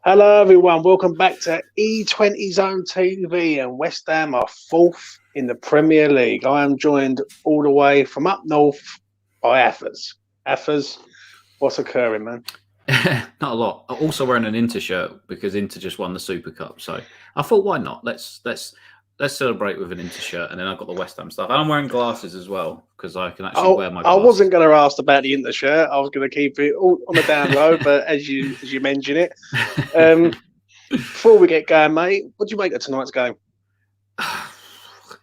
Hello, everyone. Welcome back to E20 Zone TV, and West Ham are fourth in the Premier League. I am joined all the way from up north by Athers. Athers, what's occurring, man? Not a lot. I'm also wearing an Inter shirt because Inter just won the Super Cup. So I thought, why not? Let's celebrate with an Inter shirt, and then I've got the West Ham stuff. And I'm wearing glasses as well because I can actually wear my I glasses. wasn't going to ask about the Inter shirt. I was going to keep it all on the down low, but as you mention it, before we get going, mate, what do you make of tonight's game?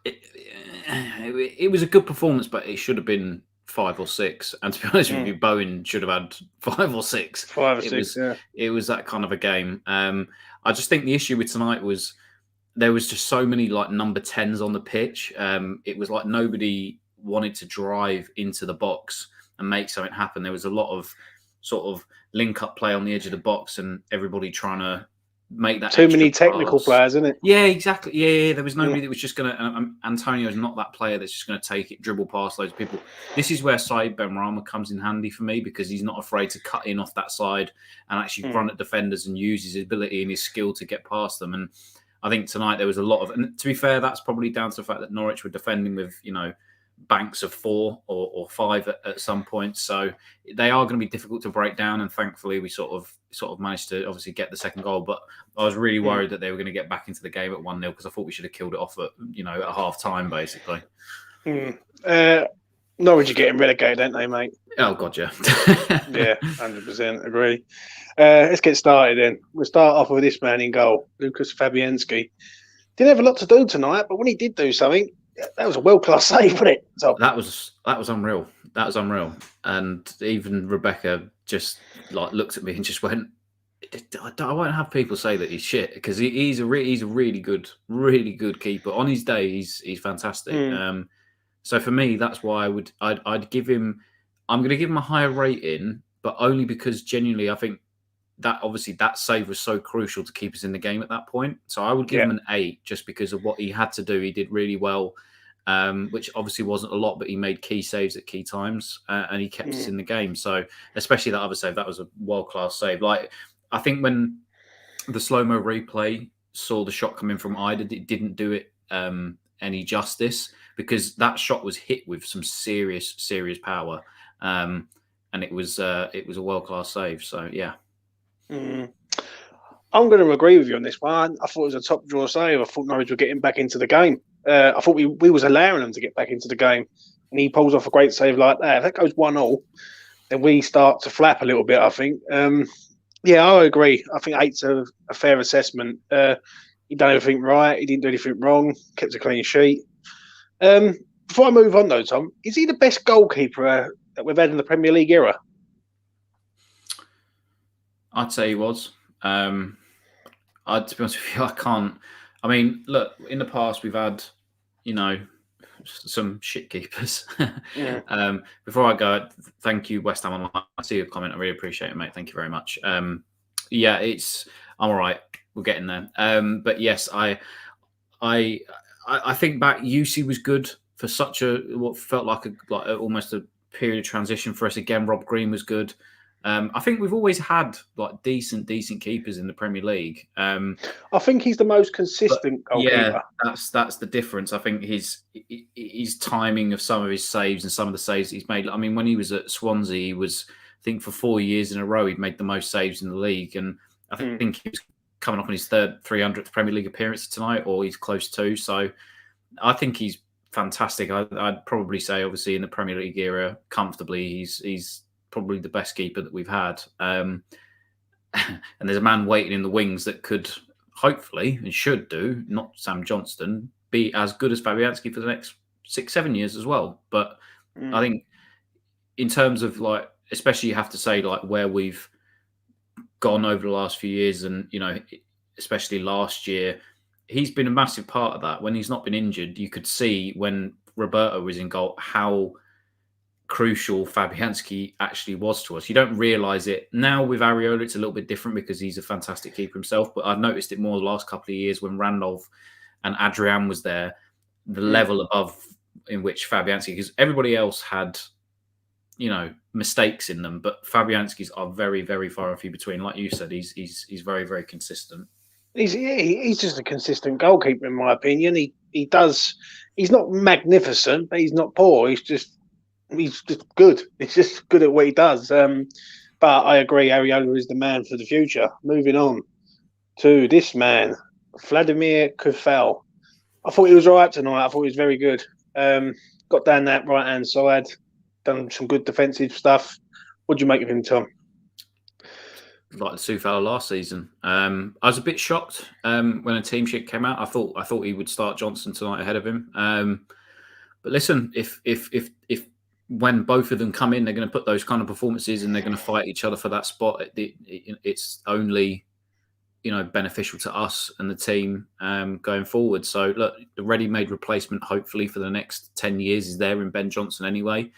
It was a good performance, but it should have been 5 or 6. And to be honest with you, Bowen should have had 5 or 6. 5 or 6, yeah. It was that kind of a game. I just think the issue with tonight was there was just so many like number 10s on the pitch. It was like nobody wanted to drive into the box and make something happen. There was a lot of sort of link-up play on the edge of the box and everybody trying to make that too many technical players, isn't it? Yeah, exactly. Yeah. There was nobody that was just going to. Antonio's not that player that's just going to take it, dribble past loads of people. This is where Said Benrahma comes in handy for me because he's not afraid to cut in off that side and actually run at defenders and use his ability and his skill to get past them. And I think tonight there was a lot of. And to be fair, that's probably down to the fact that Norwich were defending with banks of 4 or 5 at some point, so they are going to be difficult to break down. And thankfully, we sort of managed to obviously get the second goal. But I was really worried that they were going to get back into the game at 1-0 because I thought we should have killed it off at half time, basically. Norwich are getting relegated, aren't they, mate? Oh god, yeah. Yeah, 100% agree. Let's get started then. We'll start off with this man in goal, Lucas Fabianski. Didn't have a lot to do tonight, but when he did do something, that was a world-class save, wasn't it? So that was unreal. That was unreal. And even Rebecca just like looked at me and just went, I won't have people say that he's shit because he's a really good keeper. On his day, he's fantastic. So for me, that's why I'd give him. I'm going to give him a higher rating, but only because genuinely I think that obviously that save was so crucial to keep us in the game at that point. So I would give him an 8 just because of what he had to do. He did really well, which obviously wasn't a lot, but he made key saves at key times and he kept us in the game. So especially that other save, that was a world-class save. Like I think when the slow-mo replay saw the shot coming from Ida, it didn't do it any justice because that shot was hit with some serious power. And it was a world-class save. So yeah. I'm going to agree with you on this one. I thought it was a top draw save. I thought Norwich were getting back into the game. I thought we was allowing them to get back into the game, and he pulls off a great save like that. If that goes 1-0, then we start to flap a little bit, I think. Yeah, I agree. I think 8's a fair assessment. He done everything right. He didn't do anything wrong. Kept a clean sheet. Before I move on, though, Tom, is he the best goalkeeper that we've had in the Premier League era? I'd say he was. To be honest with you, I can't. I mean, look, in the past we've had, some shit keepers. Before I go, thank you, West Ham Online. I see your comment. I really appreciate it, mate. Thank you very much. I'm all right. We're getting there. But yes, I think back, UC was good for such what felt like almost a period of transition for us. Again, Rob Green was good. I think we've always had like decent keepers in the Premier League. I think he's the most consistent goalkeeper. Yeah, that's the difference. I think his timing of some of his saves and some of the saves he's made. I mean, when he was at Swansea, he was, I think, for 4 years in a row, he'd made the most saves in the league, and I think he was coming up on his 300th Premier League appearance tonight, or he's close to. So I think he's fantastic. I'd probably say, obviously, in the Premier League era, comfortably, he's probably the best keeper that we've had. And there's a man waiting in the wings that could hopefully and should do, not Sam Johnston, be as good as Fabianski for the next 6-7 years as well. But I think in terms of like, especially you have to say like where we've gone over the last few years and, especially last year, he's been a massive part of that. When he's not been injured, you could see when Roberto was in goal, how crucial Fabianski actually was to us. You don't realise it now with Areola. It's a little bit different because he's a fantastic keeper himself. But I've noticed it more the last couple of years when Randolph and Adrian was there. The level above in which Fabianski, because everybody else had mistakes in them, but Fabianski's are very, very far and few between. Like you said, he's very, very consistent. He's just a consistent goalkeeper, in my opinion. He's not magnificent, but he's not poor. He's just good. He's just good at what he does. But I agree, Areola is the man for the future. Moving on to this man, Vladimir Keffel. I thought he was all right tonight. I thought he was very good. Got down that right-hand side, done some good defensive stuff. What do you make of him, Tom? Like the Soufal last season. I was a bit shocked when a team sheet came out. I thought he would start Johnson tonight ahead of him. But listen, if when both of them come in, they're going to put those kind of performances and they're going to fight each other for that spot. It's only beneficial to us and the team going forward. So look, the ready-made replacement, hopefully for the next 10 years, is there in Ben Johnson anyway.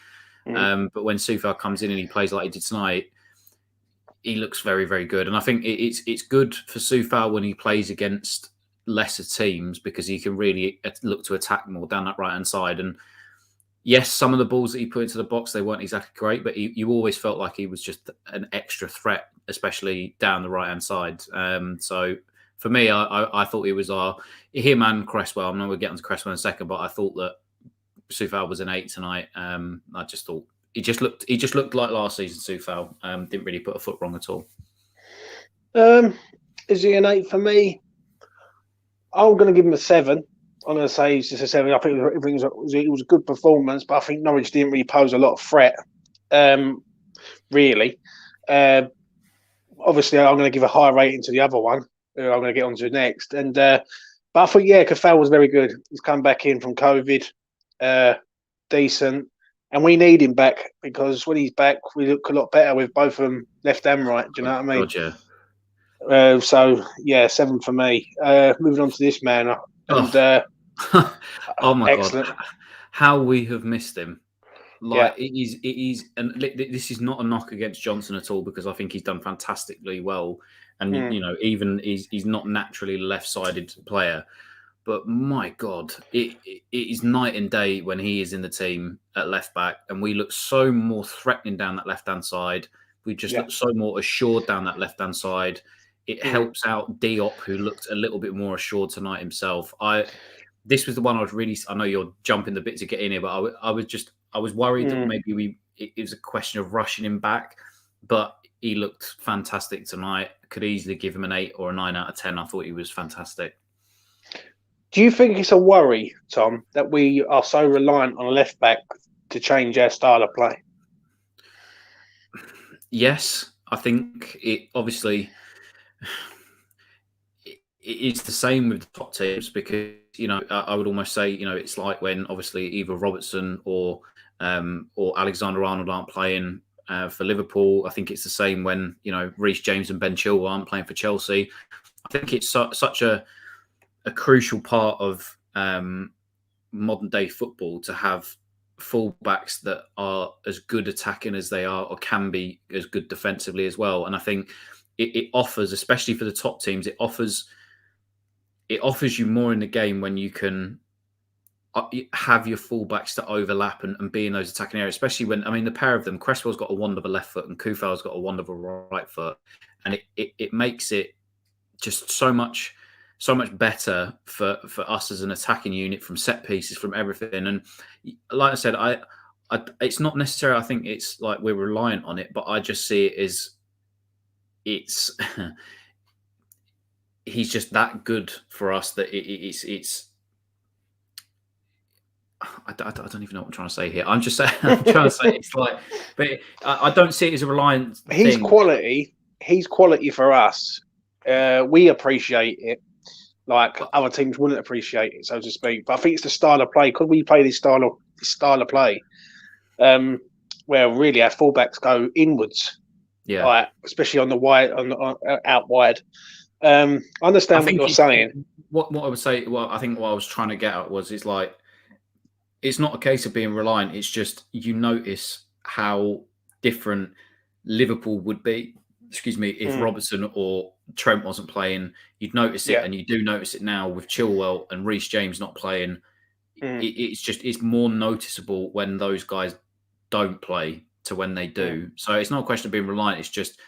But when Soufal comes in and he plays like he did tonight, he looks very, very good. And I think it's good for Soufal when he plays against lesser teams because he can really look to attack more down that right-hand side. And yes, some of the balls that he put into the box, they weren't exactly great, but you always felt like he was just an extra threat, especially down the right-hand side. So for me, I thought he was him and Cresswell. I know we'll get onto Cresswell in a second, but I thought that Soufal was an 8 tonight. I just thought he just looked like last season. Soufal didn't really put a foot wrong at all. Is he an 8 for me? I'm going to give him a 7. I'm going to say he's just a 7. I think it was a good performance, but I think Norwich didn't really pose a lot of threat. Really. Obviously, I'm going to give a high rating to the other one, who I'm going to get onto next. But I thought, Keffel was very good. He's come back in from COVID, decent. And we need him back because when he's back, we look a lot better with both of them left and right. Do you know what I mean? Gotcha. 7 for me. Moving on to this man. Oh my excellent. God. How we have missed him. It is, and this is not a knock against Johnson at all because I think he's done fantastically well. And, even he's not naturally a left-sided player. But my God, it is night and day when he is in the team at left back, and we look so more threatening down that left hand side. We just look so more assured down that left hand side. It helps out Diop, who looked a little bit more assured tonight himself. This was the one I was really. I know you're jumping the bit to get in here, but I was worried that maybe it was a question of rushing him back, but he looked fantastic tonight. Could easily give him an 8 or a 9 out of 10. I thought he was fantastic. Do you think it's a worry, Tom, that we are so reliant on a left back to change our style of play? Yes, I think it obviously it's the same with the top teams because I would almost say it's like when obviously either Robertson or Alexander-Arnold aren't playing for Liverpool. I think it's the same when Reece James and Ben Chilwell aren't playing for Chelsea. I think it's such a crucial part of modern day football to have fullbacks that are as good attacking as they are or can be as good defensively as well. And I think it offers, especially for the top teams, it offers you more in the game when you can have your fullbacks to overlap and be in those attacking areas, especially when, the pair of them, Cresswell's got a wonderful left foot and Kufal's got a wonderful right foot. And it makes it just so much better for us as an attacking unit from set pieces, from everything. And like I said, I it's not necessarily, I think it's like we're reliant on it, but I just see it as it's he's just that good for us that it's I don't even know what I'm trying to say here. I'm trying to say it's like, but I don't see it as a reliant thing. Quality. He's quality for us. We appreciate it. Like other teams wouldn't appreciate it, so to speak. But I think it's the style of play. Could we play this style of play, where really our fullbacks go inwards, especially on the wide, out wide. I understand what you're saying. What I would say, I think what I was trying to get at was, it's like it's not a case of being reliant. It's just you notice how different Liverpool would be. If Robertson or Trent wasn't playing, you'd notice it, and you do notice it now with Chilwell and Reece James not playing. It's more noticeable when those guys don't play. to when they do. So it's not a question of being reliant. It's just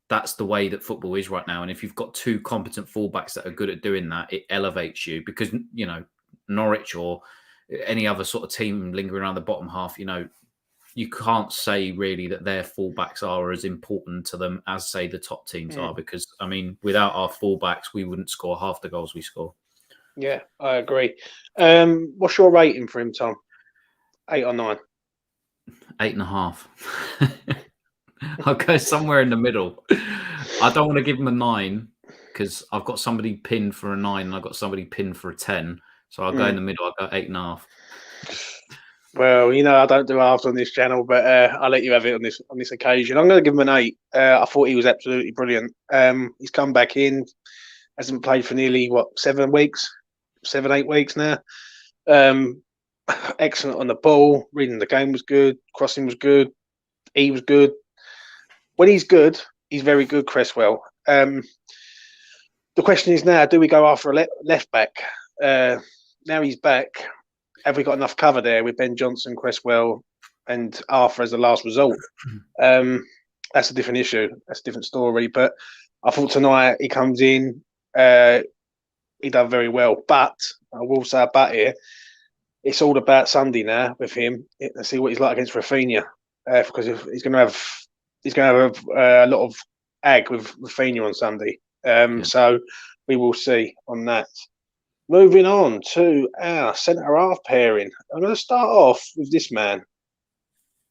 that's the way that football is right now. And if you've got two competent fullbacks that are good at doing that, it elevates you because, you know, Norwich or any other sort of team lingering around the bottom half, you know, you can't say really that their fullbacks are as important to them as, say, the top teams are. Because, I mean, without our fullbacks, we wouldn't score half the goals we score. Yeah, I agree. What's your rating for him, Tom? 8 or 9? 8.5. I'll go somewhere in the middle. I don't want to give him a 9 because I've got somebody pinned for a 9 and I've got somebody pinned for a 10. So I'll go in the middle. I'll go 8.5. Well, you know, I don't do halves on this channel, but I'll let you have it on this occasion. I'm going to give him an 8. I thought he was absolutely brilliant. He's come back in, hasn't played for nearly 7, 8 weeks now. Excellent on the ball. Reading the game was good. Crossing was good. He was good. When he's good, he's very good, Cresswell. The question is now, do we go after a left back? Now he's back. Have we got enough cover there with Ben Johnson, Cresswell, and Arthur as the last result? That's a different issue. That's a different story. But I thought tonight he comes in, he done very well. But I will say a but here. It's all about Sunday now with him. Let's see what he's like against Rafinha, because he's going to have a lot of ag with Rafinha on Sunday. So we will see on that. Moving on to our centre-half pairing. I'm going to start off with this man,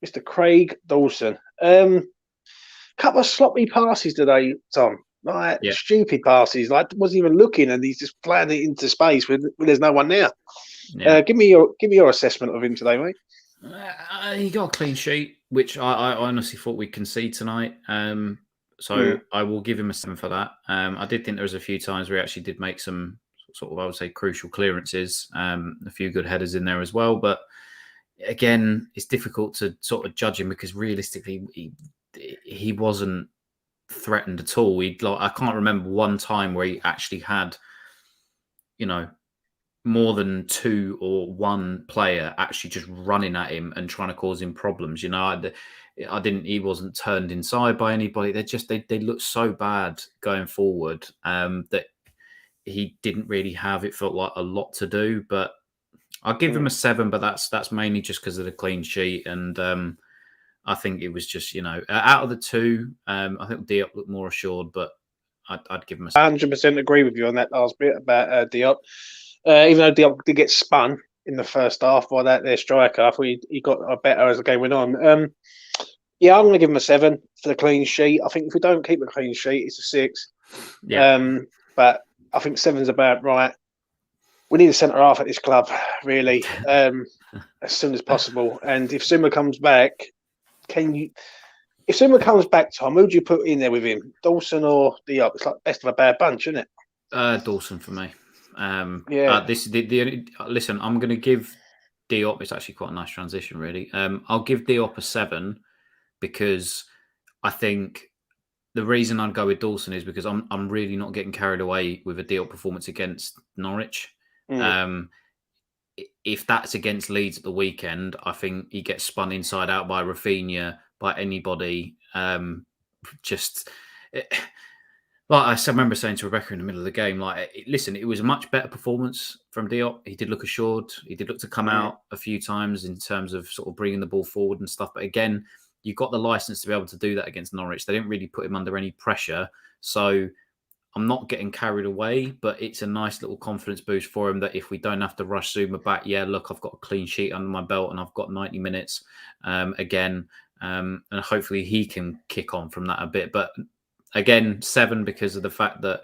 Mr. Craig Dawson. Couple of sloppy passes today, Tom. Like stupid passes. Like wasn't even looking, and he's just playing it into space when there's no one there. Yeah. Give me your assessment of him today, mate. He got a clean sheet, which I honestly thought we'd concede tonight. So I will give him a 7 for that. I did think there was a few times where he actually did make some sort of, I would say, crucial clearances. A few good headers in there as well. But again, it's difficult to sort of judge him because realistically, he wasn't threatened at all. I can't remember one time where he actually had, you know, more than 2 or 1 player actually just running at him and trying to cause him problems. You know, he wasn't turned inside by anybody. They looked so bad going forward that he didn't really have, it felt like, a lot to do. But I'll give him a 7, but that's mainly just because of the clean sheet. And I think it was just, you know, out of the 2, I think Diop looked more assured, but I'd give him a 7. 100% agree with you on that last bit about Diop. Even though Diop did get spun in the first half by their striker, I thought he got better as the game went on. I'm going to give him a 7 for the clean sheet. I think if we don't keep the clean sheet, it's a 6. Yeah. But I think 7's about right. We need a centre half at this club, really, as soon as possible. And if Suma comes back, if Suma comes back, Tom, who do you put in there with him? Dawson or Diop? It's like best of a bad bunch, isn't it? Dawson for me. Listen, I'm going to give Diop. It's actually quite a nice transition, really. I'll give Diop a 7 because I think the reason I'd go with Dawson is because I'm really not getting carried away with a Diop performance against Norwich. If that's against Leeds at the weekend, I think he gets spun inside out by Rafinha, by anybody. Like I remember saying to Rebecca in the middle of the game, listen, it was a much better performance from Diop. He did look assured. He did look to come out a few times in terms of sort of bringing the ball forward and stuff. But again, you got the license to be able to do that against Norwich. They didn't really put him under any pressure. So I'm not getting carried away, but it's a nice little confidence boost for him that if we don't have to rush Zuma back, look, I've got a clean sheet under my belt and I've got 90 minutes again. And hopefully he can kick on from that a bit. But again, 7 because of the fact that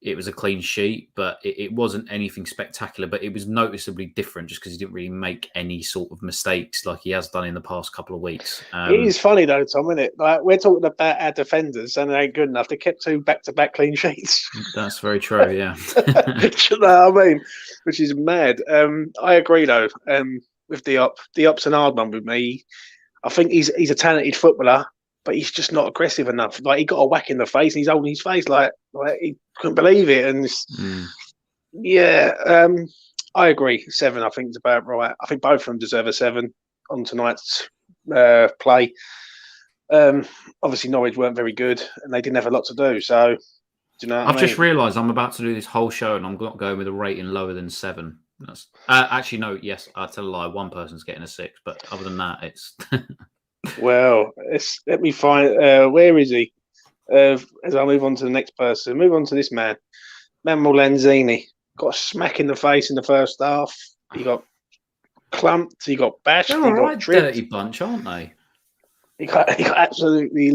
it was a clean sheet, but it wasn't anything spectacular, but it was noticeably different just because he didn't really make any sort of mistakes like he has done in the past couple of weeks. It is funny though, Tom, isn't it? Like we're talking about our defenders and they ain't good enough. They kept 2 back-to-back clean sheets. That's very true, yeah. Do you know what I mean? Which is mad. I agree though, with Diop. Diop's an hard one with me. I think he's a talented footballer, but he's just not aggressive enough. Like he got a whack in the face and he's holding his face like he couldn't believe it. And I agree. 7, I think, is about right. I think both of them deserve a 7 on tonight's play. Obviously, Norwich weren't very good, and they didn't have a lot to do. So, do you know what I've I mean? just realised I'm about to do this whole show, and I'm not going with a rating lower than 7. That's, actually, no. Yes, I tell a lie. One person's getting a 6, but other than that, it's. Well, let me find. Where is he? As I move on to the next person, move on to this man, Manuel Lanzini. Got a smack in the face in the first half. He got clumped. He got bashed. They're He all got right, tripped. dirty bunch, aren't they? He got absolutely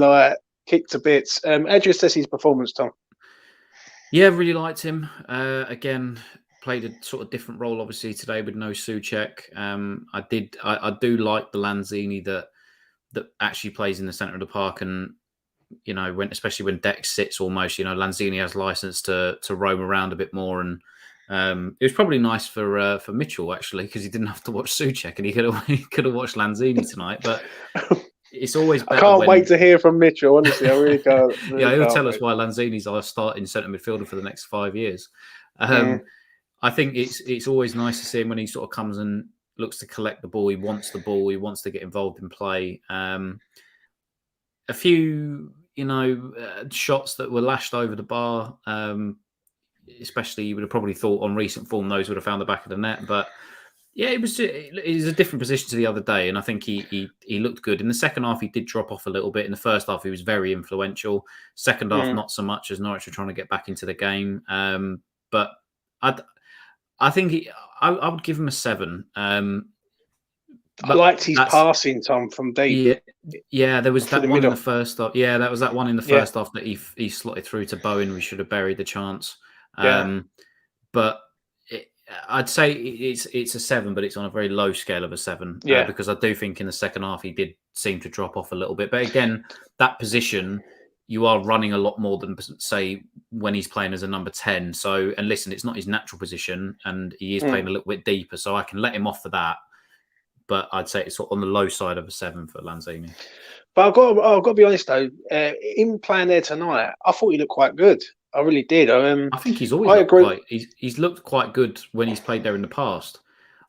kicked to bits. How do you assess his performance, Tom? Yeah, really liked him. Again, played a sort of different role, obviously today with no Souček. I do like the Lanzini that actually plays in the centre of the park, and especially when Dex sits almost, Lanzini has license to roam around a bit more, and it was probably nice for Mitchell actually, because he didn't have to watch Souček and he could have watched Lanzini tonight. But it's always better. I can't wait to hear from Mitchell. Honestly, I really can't. Yeah, he'll tell us why Lanzini's our starting centre midfielder for the next 5 years. I think it's always nice to see him when he sort of comes and looks to collect the ball. He wants the ball. He wants to get involved in play. A few, shots that were lashed over the bar, especially you would have probably thought on recent form those would have found the back of the net. But yeah, it was a different position to the other day, and I think he looked good. In the second half, he did drop off a little bit. In the first half, he was very influential. Second half, not so much, as Norwich were trying to get back into the game. But I think I would give him a 7. I liked his passing, Tom, from deep. Yeah, there was that one in the first half. Yeah, that was that one in the first half that he slotted through to Bowen. We should have buried the chance. But I'd say it's a 7, but it's on a very low scale of a 7. Because I do think in the second half he did seem to drop off a little bit. But again, that position, you are running a lot more than, say, when he's playing as a number 10. So, and listen, it's not his natural position, and he is playing a little bit deeper. So I can let him off for that. But I'd say it's on the low side of a 7 for Lanzini. But I've got to be honest though, in playing there tonight, I thought he looked quite good. I really did. I think he's always he's looked quite good when he's played there in the past.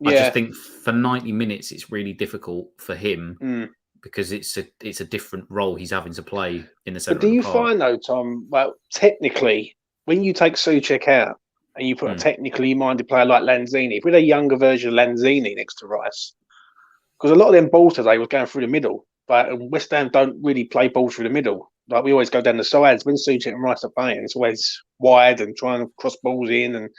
I just think for 90 minutes it's really difficult for him because it's a different role he's having to play in the centre. But do you find though, Tom? Well, technically, when you take Souček out and you put a technically minded player like Lanzini, if we had a younger version of Lanzini next to Rice, because a lot of them balls today was going through the middle, but West Ham don't really play balls through the middle. Like we always go down the sides. When Souček and Rice are playing, it's always wide and trying to cross balls in. And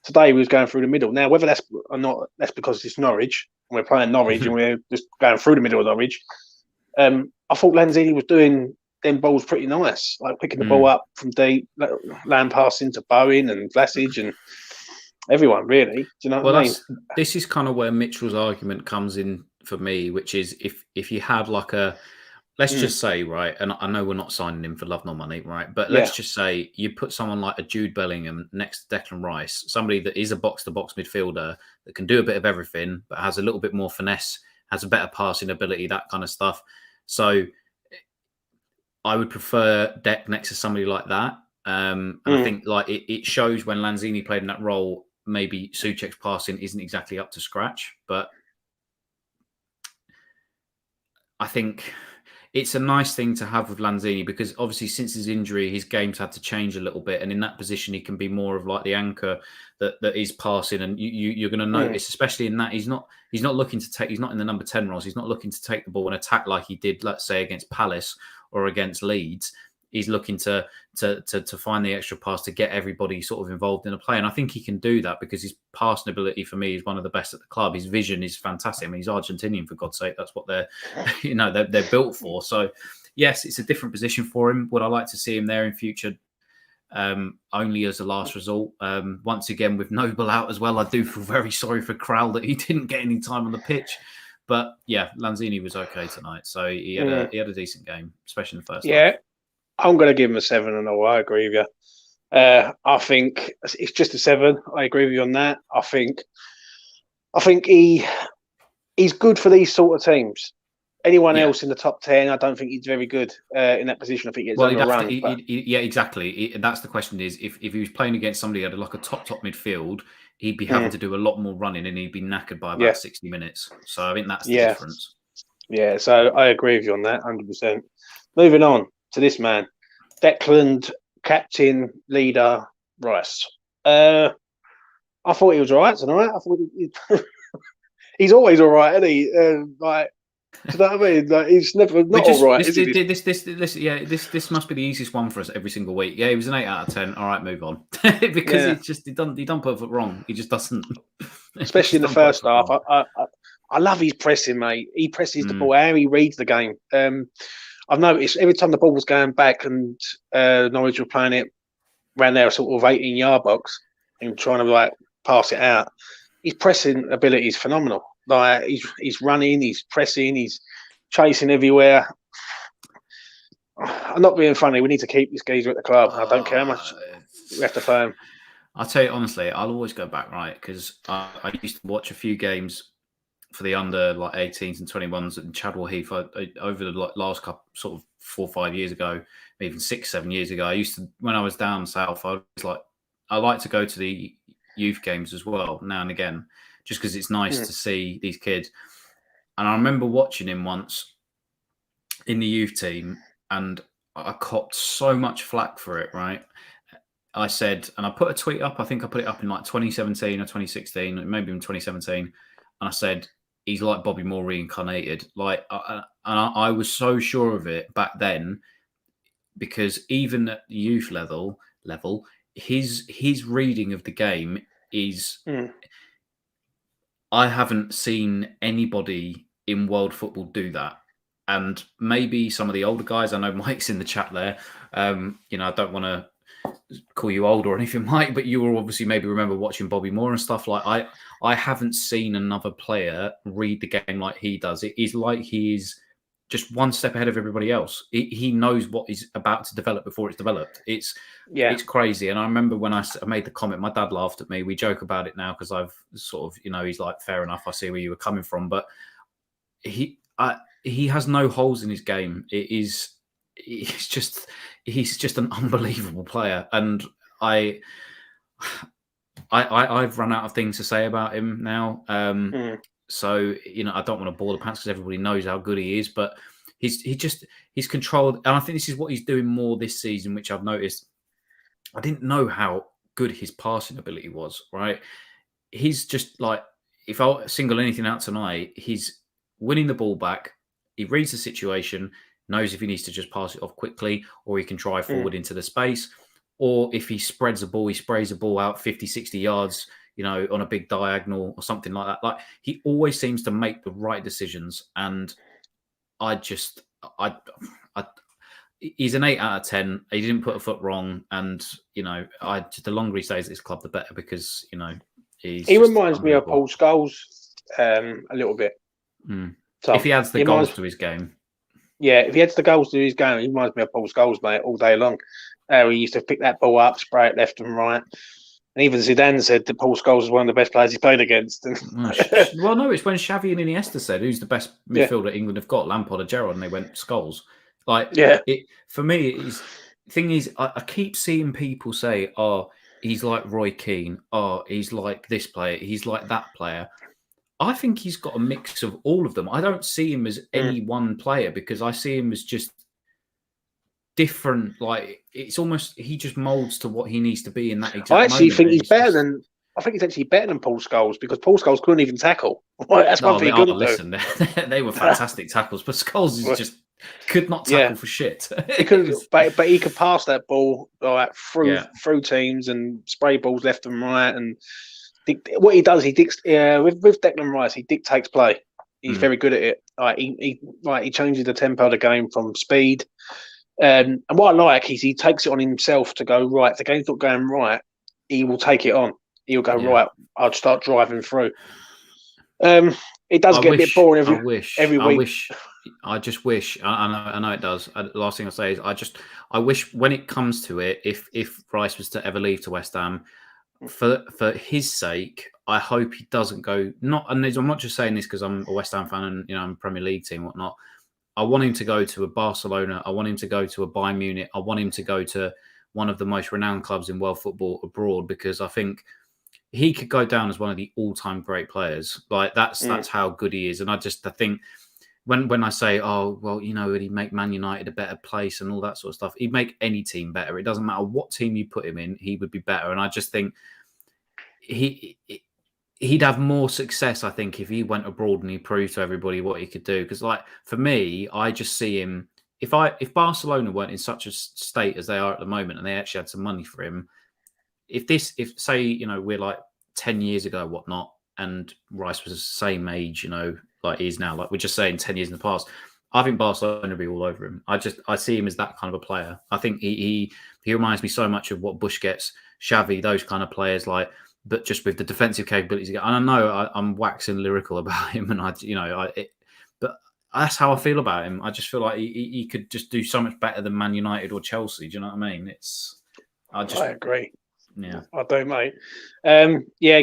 today we was going through the middle. Now, whether that's or not, that's because it's Norwich and we're playing Norwich and we're just going through the middle of Norwich. I thought Lanzini was doing them balls pretty nice, like picking the ball up from deep, laying pass into Bowen and Vlasic and everyone, really. Do you know what I mean? This is kind of where Mitchell's argument comes in for me, which is if you had like a, let's just say, right, and I know we're not signing him for love nor money, right, but let's just say you put someone like a Jude Bellingham next to Declan Rice, somebody that is a box-to-box midfielder that can do a bit of everything, but has a little bit more finesse, has a better passing ability, that kind of stuff. So I would prefer Deck next to somebody like that. And I think like it shows when Lanzini played in that role, maybe Souček's passing isn't exactly up to scratch, but I think it's a nice thing to have with Lanzini because obviously since his injury, his game's had to change a little bit. And in that position, he can be more of like the anchor that is passing. And you're going to notice, especially in that, he's not looking to take, he's not in the number 10 roles. He's not looking to take the ball and attack like he did, let's say, against Palace or against Leeds. He's looking to find the extra pass to get everybody sort of involved in a play. And I think he can do that because his passing ability for me is one of the best at the club. His vision is fantastic. I mean, he's Argentinian, for God's sake. That's what they're built for. So yes, it's a different position for him. Would I like to see him there in future? Only as a last resort. Once again, with Noble out as well, I do feel very sorry for Kral that he didn't get any time on the pitch. But yeah, Lanzini was okay tonight. So he had a decent game, especially in the first half. I'm going to give him a 7 and all. I agree with you. I think it's just a 7. I agree with you on that. I think he's good for these sort of teams. Anyone else in the top 10, I don't think he's very good in that position. I think he's overrun. Yeah, exactly. That's the question is, if he was playing against somebody who had like a top midfield, he'd be having to do a lot more running and he'd be knackered by about 60 minutes. So I think that's the difference. Yeah, so I agree with you on that, 100%. Moving on to this man, Declan, captain, leader, Rice. I thought he was all right tonight. I thought he's always all right, isn't he? Like, do you know what I mean? Like, he's never not all right. This must be the easiest one for us every single week. Yeah, he was an 8 out of 10. All right, move on. Because it's just he don't put a foot wrong. He just doesn't. Especially in the first half. I love his pressing, mate. He presses the ball. How he reads the game. I've noticed every time the ball was going back and Norwich were playing it around their sort of 18-yard box and trying to like pass it out, his pressing ability is phenomenal. Like he's running, he's pressing, he's chasing everywhere. I'm not being funny. We need to keep this geezer at the club. I don't care how much we have to pay him. I'll tell you honestly, I'll always go back, right? Because I used to watch a few games for the under like 18s and 21s at Chadwell Heath over the last couple, sort of 4 or 5 years ago, even 6, 7 years ago. I used to, when I was down south, I like to go to the youth games as well now and again, just because it's nice to see these kids. And I remember watching him once in the youth team, and I copped so much flack for it, right? I said, and I put a tweet up, I think I put it up in like 2017 or 2016, maybe in 2017, and I said, he's like Bobby Moore reincarnated. Like, I was so sure of it back then, because even at the youth level, his reading of the game is... I haven't seen anybody in world football do that. And maybe some of the older guys, I know Mike's in the chat there. I don't want to call you old or anything, Mike, but you will obviously maybe remember watching Bobby Moore and stuff. Like I haven't seen another player read the game like he does. It is like he's just one step ahead of everybody else. He knows what is about to develop before it's developed. It's crazy. And I remember when I made the comment, my dad laughed at me. We joke about it now because I've sort of, he's like, fair enough, I see where you were coming from. But he has no holes in his game. He's just an unbelievable player. And I've run out of things to say about him now. So, I don't want to bore the pants because everybody knows how good he is, but he's controlled. And I think this is what he's doing more this season, which I've noticed. I didn't know how good his passing ability was, right? He's just like, if I single anything out tonight, he's winning the ball back. He reads the situation, knows if he needs to just pass it off quickly, or he can drive forward into the space. Or if he spreads the ball, he sprays the ball out 50, 60 yards, on a big diagonal or something like that. Like, he always seems to make the right decisions. And he's an 8 out of 10. He didn't put a foot wrong. And, the longer he stays at this club, the better, because, he reminds me of Paul Scholes a little bit. So if he adds the goals to his game. Yeah, if he adds the goals to his game, he reminds me of Paul Scholes, mate, all day long. He used to pick that ball up, spray it left and right. And even Zidane said that Paul Scholes was one of the best players he played against. Well, no, it's when Xavi and Iniesta said, who's the best midfielder England have got, Lampard or Gerrard, and they went Scholes. For me, the thing is, I keep seeing people say, oh, he's like Roy Keane. Oh, he's like this player. He's like that player. I think he's got a mix of all of them. I don't see him as any one player, because I see him as just different. Like, it's almost, he just molds to what he needs to be in that exact moment. I think he's actually better than Paul Scholes, because Paul Scholes couldn't even tackle. That's one thing he couldn't do. Listen, they were fantastic tackles, but Scholes is just could not tackle for shit. He could, but he could pass that ball through teams and spray balls left and right. And what he does, with Declan Rice, he dictates play. He's very good at it. He changes the tempo of the game from speed. And what I like is he takes it on himself to go, right, if the game's not going right, he will take it on. He'll go, right, I'll start driving through. It does get a bit boring every week. I just wish. I know it does. The last thing I'll say is I wish when it comes to it, if Rice was to ever leave to West Ham, for his sake, I hope he doesn't go. I'm not just saying this because I'm a West Ham fan and I'm a Premier League team and whatnot. I want him to go to a Barcelona. I want him to go to a Bayern Munich. I want him to go to one of the most renowned clubs in world football abroad, because I think he could go down as one of the all-time great players. Like, that's how good he is. And I think when I say, oh, well, would he make Man United a better place and all that sort of stuff? He'd make any team better. It doesn't matter what team you put him in, he would be better. And I just think he'd have more success, I think, if he went abroad and he proved to everybody what he could do. Because, for me, I just see him. If Barcelona weren't in such a state as they are at the moment, and they actually had some money for him, if say we're 10 years ago, whatnot, and Rice was the same age, like he is now, like we're just saying 10 years in the past, I think Barcelona would be all over him. I see him as that kind of a player. I think he reminds me so much of what Busquets, Xavi, those kind of players, but just with the defensive capabilities. And I know I'm waxing lyrical about him, and but that's how I feel about him. I just feel like he could just do so much better than Man United or Chelsea. Do you know what I mean? I agree. Yeah, I do, mate.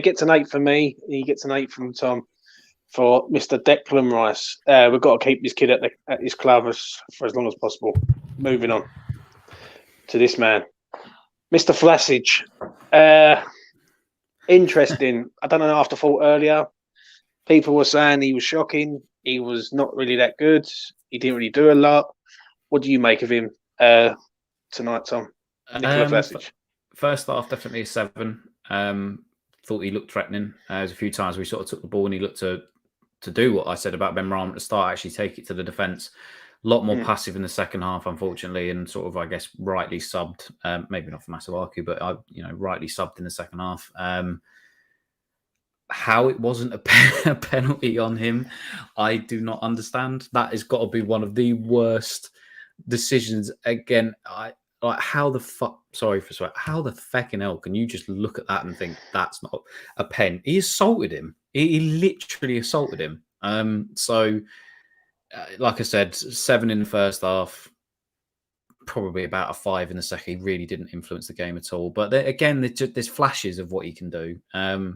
Gets an 8 for me. He gets an 8 from Tom for Mr. Declan Rice. We've got to keep this kid at his club for as long as possible. Moving on to this man, Mr. Vlasic. Interesting. I don't know. Afterthought earlier, people were saying he was shocking. He was not really that good. He didn't really do a lot. What do you make of him tonight, Tom? Nikola Vlasic. First half, definitely a 7. Thought he looked threatening. There's a few times we sort of took the ball and he looked to do what I said about Ben Rama at the start, actually take it to the defence. A lot more passive in the second half, unfortunately, and sort of, I guess, rightly subbed. Maybe not for Masuaku, but rightly subbed in the second half. How it wasn't a penalty on him, I do not understand. That has got to be one of the worst decisions. Again, how the fuck? Sorry for swear. How the fecking hell can you just look at that and think that's not a pen? He assaulted him. He literally assaulted him. Like I said, 7 in the first half, probably about a 5 in the second. He really didn't influence the game at all. But there's flashes of what he can do. I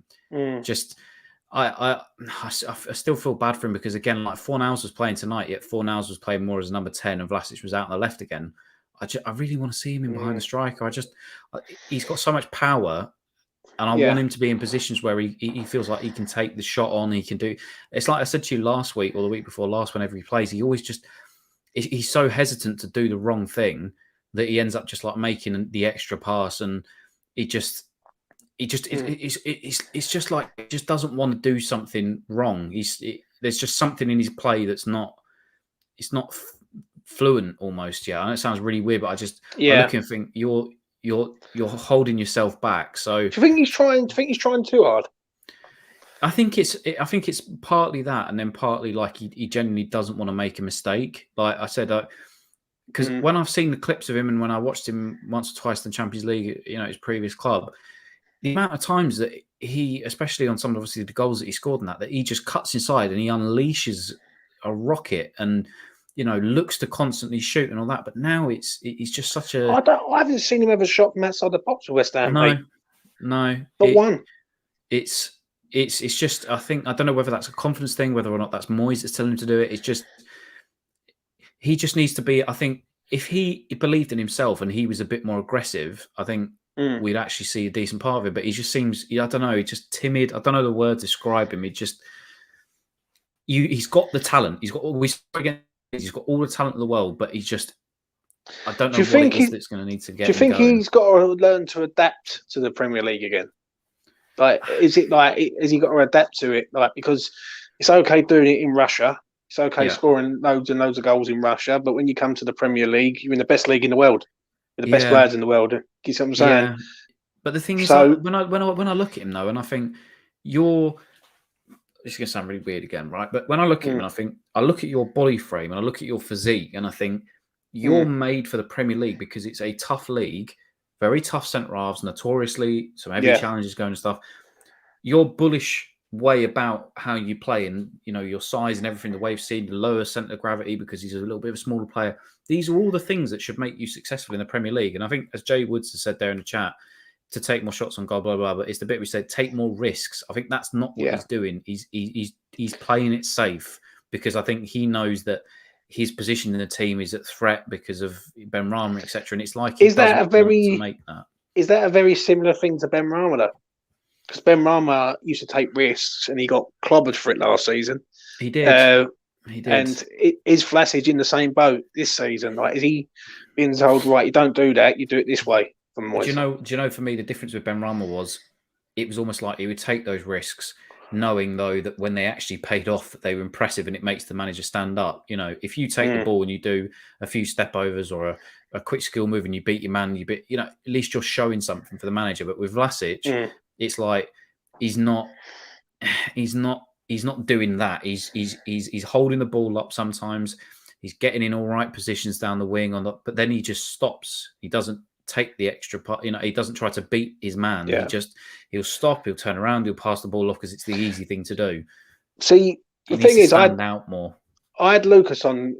still feel bad for him because, again, like Fornals was playing tonight, yet Fornals was playing more as number 10 and Vlasic was out on the left again. I really want to see him in behind the striker. He's got so much power, and I want him to be in positions where he feels like he can take the shot on. He can do. It's like I said to you last week or the week before last. Whenever he plays, he always he's so hesitant to do the wrong thing that he ends up just like making the extra pass, and it's just like he just doesn't want to do something wrong. There's just something in his play that's not. It's not fluent almost. I know it sounds really weird, but I look and think you're holding yourself back. So do you think he's trying? Do you think he's trying too hard? I think it's partly that, and then partly like he genuinely doesn't want to make a mistake. Like I said, because when I've seen the clips of him and when I watched him once or twice in the Champions League, his previous club, the amount of times that he, especially on some of obviously the goals that he scored in that he just cuts inside and he unleashes a rocket and. Looks to constantly shoot and all that, but now he's just such a. I haven't seen him ever shot from outside the box with West Ham. No, not one. It's just. I don't know whether that's a confidence thing, whether or not that's Moyes that's telling him to do it. It's just he just needs to be. I think if he believed in himself and he was a bit more aggressive, I think we'd actually see a decent part of it. But he just seems. I don't know. He's just timid. I don't know the word to describe him. He's got the talent. He's got. He's got all the talent in the world, but he's just. I don't know what it is that's going to need to get. Do you think he's got to learn to adapt to the Premier League again? Has he got to adapt to it? Because it's okay doing it in Russia, it's okay scoring loads and loads of goals in Russia, but when you come to the Premier League, you're in the best league in the world, with the best players in the world. You see what I'm saying? Yeah. But the thing is, when I look at him though, and I think this is going to sound really weird again, right? But when I look at him and I look at your body frame and I look at your physique and I think you're made for the Premier League because it's a tough league, very tough centre halves, notoriously some heavy challenges going and stuff. Your bullish way about how you play and, your size and everything, the way you've seen, the lower centre of gravity because he's a little bit of a smaller player. These are all the things that should make you successful in the Premier League. And I think, as Jay Woods has said there in the chat, to take more shots on goal, blah, blah, blah. But it's the bit we said, take more risks. I think that's not what he's doing. He's playing it safe because I think he knows that his position in the team is at threat because of Ben Rama, etc. And it's like is that a very similar thing to Ben Rama though? Because Ben Rama used to take risks and he got clobbered for it last season. He did. He did. And is Vlasic in the same boat this season? Like, is he being told, right, you don't do that, you do it this way from Moyes? Do you know? For me, the difference with Benrahma was it was almost like he would take those risks, knowing though that when they actually paid off, that they were impressive, and it makes the manager stand up. You know, if you take the ball and you do a few step overs or a quick skill move and you beat your man, at least you're showing something for the manager. But with Vlasic, it's like he's not doing that. He's holding the ball up sometimes. He's getting in all right positions down the wing but then he just stops. He doesn't take the extra part. He doesn't try to beat his man. Yeah. He'll stop. He'll turn around. He'll pass the ball off because it's the easy thing to do. See, the thing is, stand out more. I had Lucas on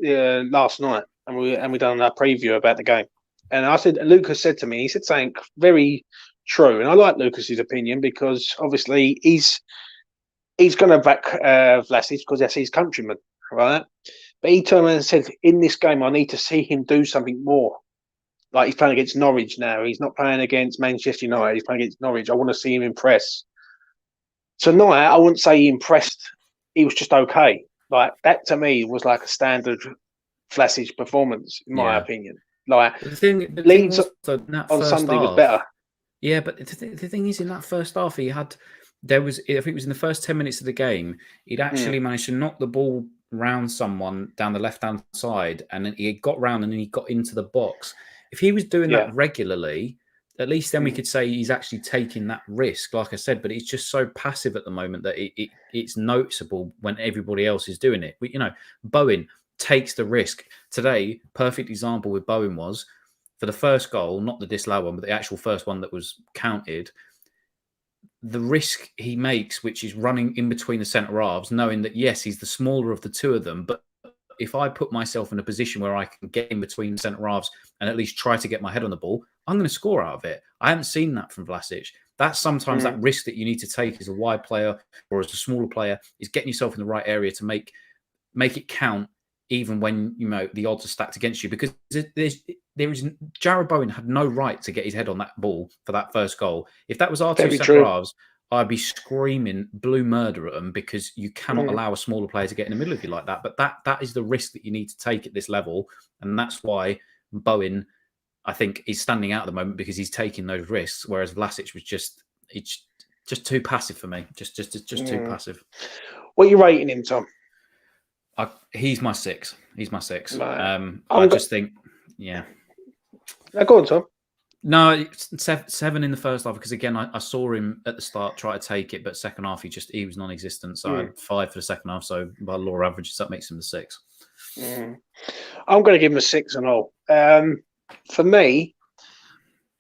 last night, and we done our preview about the game. And Lucas said to me, he said something very true, and I like Lucas's opinion because obviously he's going to back Vlasic because that's his countryman, right? But he turned around and said, in this game, I need to see him do something more. Like, he's playing against Norwich now. He's not playing against Manchester United. He's playing against Norwich. I want to see him impress. Tonight, I wouldn't say he impressed. He was just okay. Like, that to me was like a standard Vlasic performance, in my opinion. Like, Leeds on Sunday was better. Yeah, but the thing is, in that first half, I think it was in the first 10 minutes of the game, he'd actually managed to knock the ball round someone down the left-hand side, and then he got round and then he got into the box. If he was doing that regularly, at least then we could say he's actually taking that risk, like I said, but it's just so passive at the moment that it's noticeable when everybody else is doing it. But, Bowen takes the risk. Today, perfect example with Bowen was, for the first goal, not the disallowed one, but the actual first one that was counted, the risk he makes, which is running in between the centre halves, knowing that, yes, he's the smaller of the two of them, but if I put myself in a position where I can get in between centre halves and at least try to get my head on the ball, I'm going to score out of it. I haven't seen that from Vlasic. That's sometimes that risk that you need to take as a wide player or as a smaller player, is getting yourself in the right area to make it count, even when the odds are stacked against you. Because Jarrett Bowen had no right to get his head on that ball for that first goal. If that was our two centre halves, I'd be screaming blue murder at them, because you cannot allow a smaller player to get in the middle of you like that. But that is the risk that you need to take at this level. And that's why Bowen, I think, is standing out at the moment, because he's taking those risks. Whereas Vlasic was just too passive for me. Just too passive. What are you rating him, Tom? He's my 6. He's my 6. Right. I just think, yeah. Go on, Tom. No, 7 in the first half, because again, I saw him at the start try to take it, but second half he was non-existent. So I had 5 for the second half. So by law of averages, that makes him the 6. I'm going to give him a 6 and all. For me,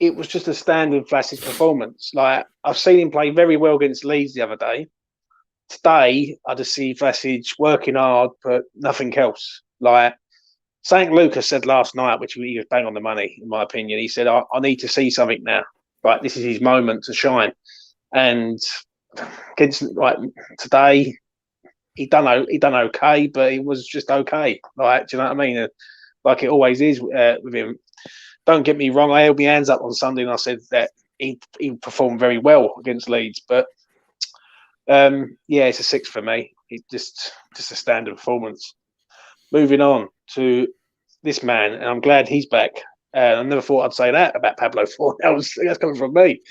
it was just a standard Vlasic performance. Like, I've seen him play very well against Leeds the other day. Today, I just see Vlasic working hard, but nothing else. Like, something Lucas said last night, which he was bang on the money, in my opinion. He said, I need to see something now. Right, this is his moment to shine. And against, today, he done okay, but it was just okay. Like, do you know what I mean? Like it always is with him. Don't get me wrong, I held my hands up on Sunday and I said that he performed very well against Leeds. But, it's a 6 for me. It's just a standard performance. Moving on to this man, and I'm glad he's back. I never thought I'd say that about Pablo Fornells. That's coming from me.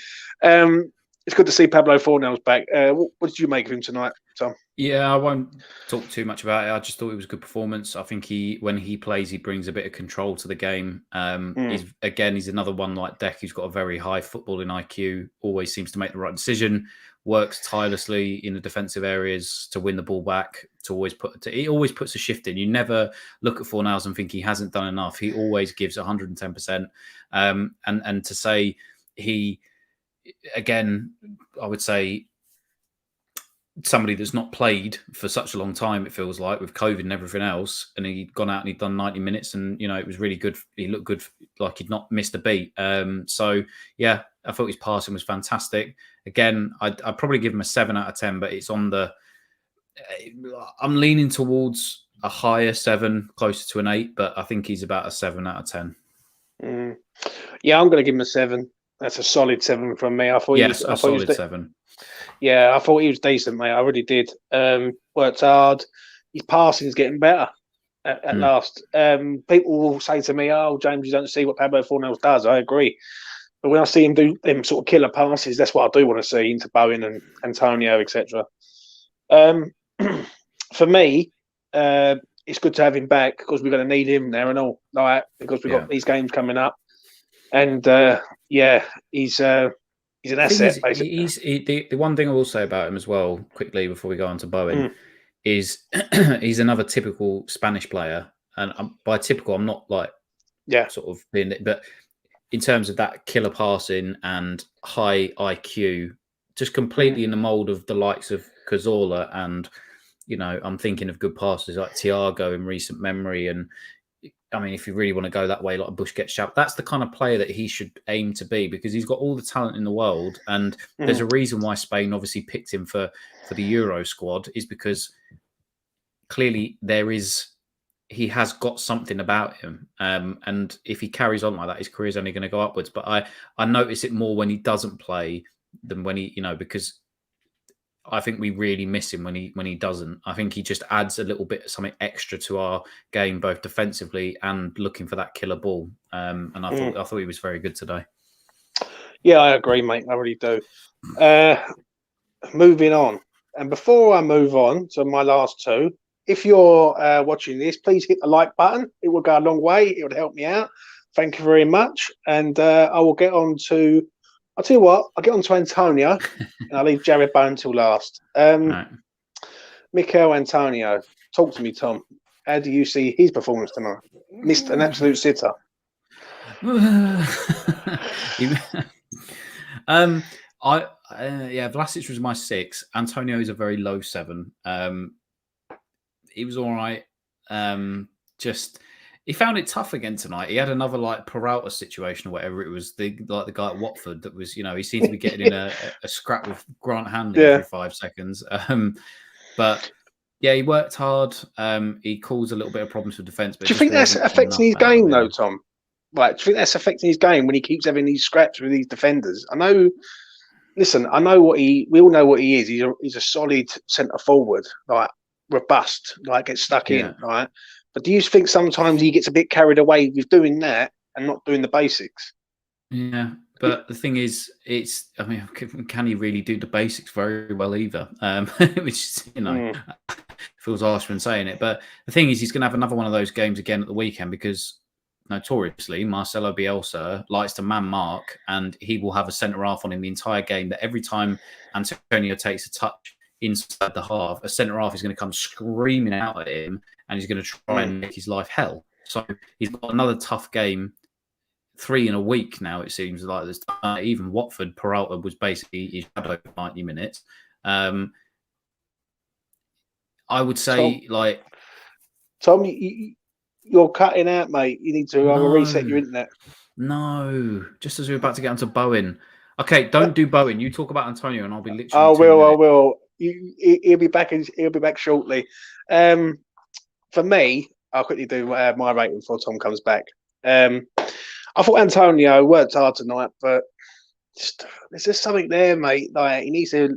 It's good to see Pablo Fornells back. What did you make of him tonight, Tom? Yeah, I won't talk too much about it. I just thought it was a good performance. I think when he plays, he brings a bit of control to the game. He's another one like Deck, who's got a very high footballing IQ, always seems to make the right decision, works tirelessly in the defensive areas to win the ball back, he always puts a shift in. You never look at Fornells and think he hasn't done enough. He always gives 110%. And to say again, I would say somebody that's not played for such a long time, it feels like, with COVID and everything else, and he'd gone out and he'd done 90 minutes and, it was really good. He looked good, like he'd not missed a beat. So, yeah, I thought his passing was fantastic. Again, I'd probably give him a 7 out of 10, but it's on I'm leaning towards a higher 7, closer to an 8, but I think he's about a 7 out of 10. Yeah, I'm going to give him a 7. That's a solid 7 from me. I thought a solid 7. Yeah, I thought he was decent, mate. I really did. Worked hard, his passing is getting better at last. People will say to me, "Oh, James, you don't see what Pablo Fornals does." I agree, but when I see him do them sort of killer passes, that's what I do want to see into Bowen and Antonio, etc. For me, it's good to have him back because we're going to need him there and all, like because we've got these games coming up, and he's an asset. Basically, the one thing I will say about him as well, quickly before we go on to Bowen, is he's another typical Spanish player, and by typical, I'm not like sort of being, but in terms of that killer passing and high IQ, just completely in the mold of the likes of Cazorla and. I'm thinking of good passes like Thiago in recent memory. And I mean, if you really want to go that way, like Busquets, shout, that's the kind of player that he should aim to be because he's got all the talent in the world. And there's a reason why Spain obviously picked him for the Euro squad is because clearly he has got something about him. And if he carries on like that, his career is only going to go upwards. But I notice it more when he doesn't play than when he, because I think we really miss him when he doesn't. I think he just adds a little bit something extra to our game, both defensively and looking for that killer ball. And I thought he was very good today. Yeah, I agree, mate. I really do. Moving on, and before I move on to my last two, if you're watching this, please hit the like button. It will go a long way. It would help me out. Thank you very much. And I will get on to. I'll tell you what, I'll get on to Antonio and I'll leave Jarrett Bowie till last. Right. Mikhail Antonio, talk to me, Tom. How do you see his performance tonight? Missed an absolute sitter. Vlasic was my 6. Antonio is a very low 7. He was all right. He found it tough again tonight. He had another like Peralta situation or whatever it was. The guy at Watford that was, he seemed to be getting in a scrap with Grant Hanley every 5 seconds. But yeah, he worked hard. He caused a little bit of problems for defence. But do you think that's affecting his game though, Tom? Like, do you think that's affecting his game when he keeps having these scraps with these defenders? I know. Listen, I know we all know what he is. He's a solid centre forward, like robust, like gets stuck in, right? But do you think sometimes he gets a bit carried away with doing that and not doing the basics? Yeah, but the thing is, can he really do the basics very well either? Which feels harsh when saying it. But the thing is, he's going to have another one of those games again at the weekend because notoriously Marcelo Bielsa likes to man mark, and he will have a centre half on him the entire game. That every time Antonio takes a touch inside the half, a centre half is going to come screaming out at him, and he's going to try and make his life hell. So he's got another tough game, 3 in a week now. It seems like there's even Watford. Peralta was basically his shadow for 90 minutes. I would say, Tom, you're cutting out, mate. You need to reset your internet. No, just as we're about to get onto Bowen. Okay, don't do Bowen. You talk about Antonio, and I'll be literally. I will. He'll be back. He'll be back shortly. For me, I'll quickly do my rating before Tom comes back. I thought Antonio worked hard tonight, but there's just something there, mate. Like he had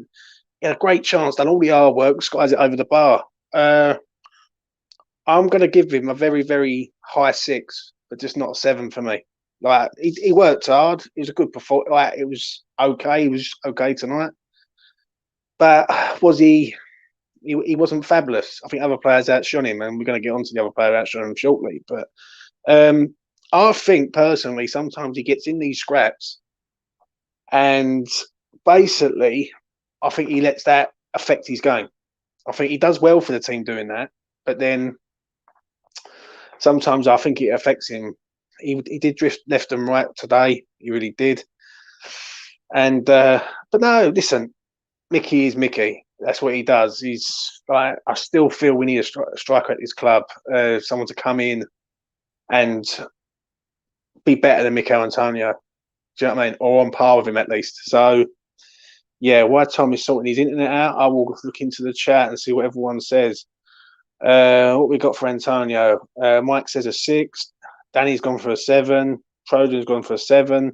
a great chance, done all the hard work, skies it over the bar. I'm going to give him a very, very high 6, but just not a 7 for me. Like he worked hard. It was a good performance. Like it was okay. He was okay tonight, but was he? He wasn't fabulous. I think other players outshone him, and we're going to get on to the other player outshone him shortly. But I think personally, sometimes he gets in these scraps, and basically, I think he lets that affect his game. I think he does well for the team doing that, but then sometimes I think it affects him. He did drift left and right today. He really did. And but no, listen, Mickey is Mickey. That's what he does. He's like, I still feel we need a striker at this club, someone to come in and be better than Mikhail Antonio. Do you know what I mean? Or on par with him at least. So yeah, while Tom is sorting his internet out, I will look into the chat and see what everyone says. What we got for Antonio? Mike says a 6. Danny's gone for a 7. Trojan's gone for a 7.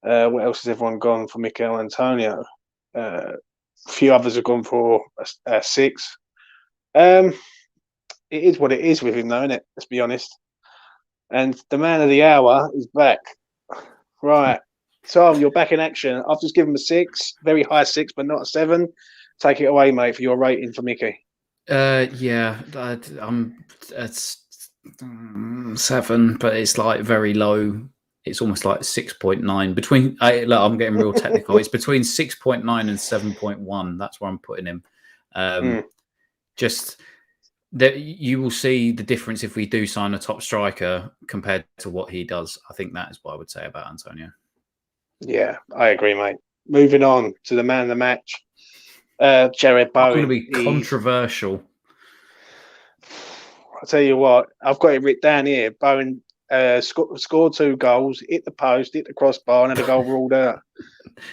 What else has everyone gone for Mikhail Antonio? A few others have gone for a 6. it is what it is with him, though, isn't it? Let's be honest. And the man of the hour is back. Right. Tom, you're back in action. I've just given him a 6, very high 6, but not a 7. Take it away, mate, for your rating for Mickey. It's 7, but it's like very low. It's almost like 6.9. Between, I'm getting real technical. It's between 6.9 and 7.1. That's where I'm putting him. Just that you will see the difference if we do sign a top striker compared to what he does. I think that is what I would say about Antonio. Yeah, I agree, mate. Moving on to the man of the match, Jarrett Bowie. I'm going to be controversial. I'll tell you what, I've got it written down here. Bowen scored 2 goals, hit the post, hit the crossbar, and had a goal ruled out.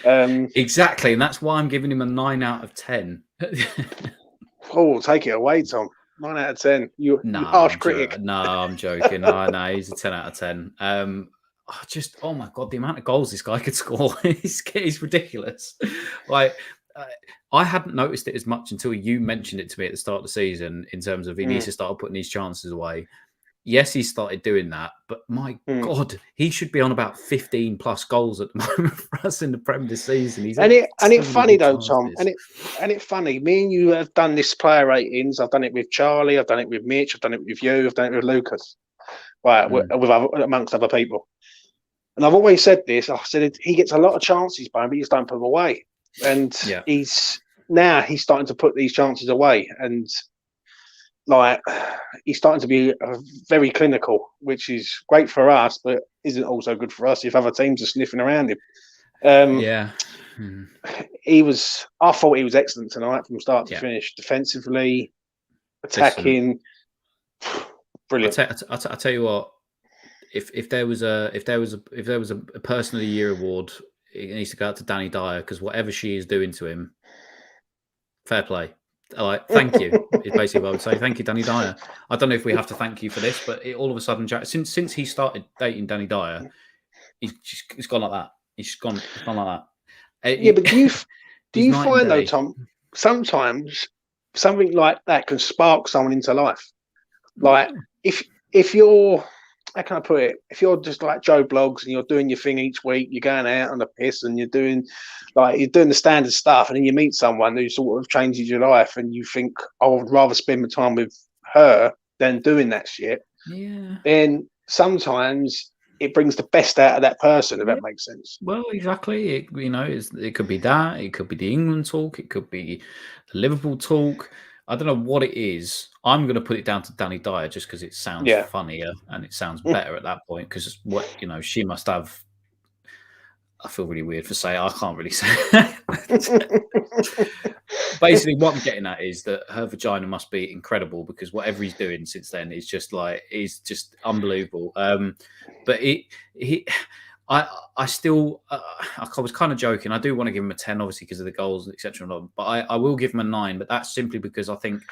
Exactly, and that's why I'm giving him a 9 out of 10. Oh, take it away, Tom. 9 out of 10. You harsh critic. No, I'm joking. No, he's a 10 out of 10. Oh my God, the amount of goals this guy could score is ridiculous. Like, I hadn't noticed it as much until you mentioned it to me at the start of the season in terms of he needs to start putting these chances away. Yes, he started doing that, but my God, he should be on about 15 plus goals at the moment for us in the Prem this season. It's funny though, Tom. And it's funny. Me and you have done this player ratings. I've done it with Charlie. I've done it with Mitch. I've done it with you. I've done it with Lucas. Right, amongst other people. And I've always said this. I said he gets a lot of chances, but he just don't put them away. And he's starting to put these chances away, and like he's starting to be very clinical, which is great for us, but isn't also good for us if other teams are sniffing around him. I thought he was excellent tonight from start to finish, defensively, attacking. Brilliant. I'll tell you what. If there was a Person of the Year award, it needs to go out to Danny Dyer, because whatever she is doing to him, fair play. Like, thank you. Is basically what I would say. Thank you, Danny Dyer. I don't know if we have to thank you for this, but all of a sudden, since he started dating Danny Dyer, it's gone like that. It's gone like that. But do you find though, Tom, sometimes something like that can spark someone into life? Like if you're, how can I put it? If you're just like Joe Blogs and you're doing your thing each week, you're going out on the piss and you're doing the standard stuff, and then you meet someone who sort of changes your life, and you think, I would rather spend my time with her than doing that shit. Yeah. Then sometimes it brings the best out of that person, if that makes sense. Well, exactly. It could be that. It could be the England talk. It could be the Liverpool talk. I don't know what it is. I'm going to put it down to Danny Dyer just because it sounds funnier and it sounds better at that point. Because she must have. I feel really weird for saying. I can't really say. Basically, what I'm getting at is that her vagina must be incredible, because whatever he's doing since then is just unbelievable. But I still, I was kind of joking. I do want to give him a 10, obviously, because of the goals, etc. But I will give him a 9. But that's simply because I think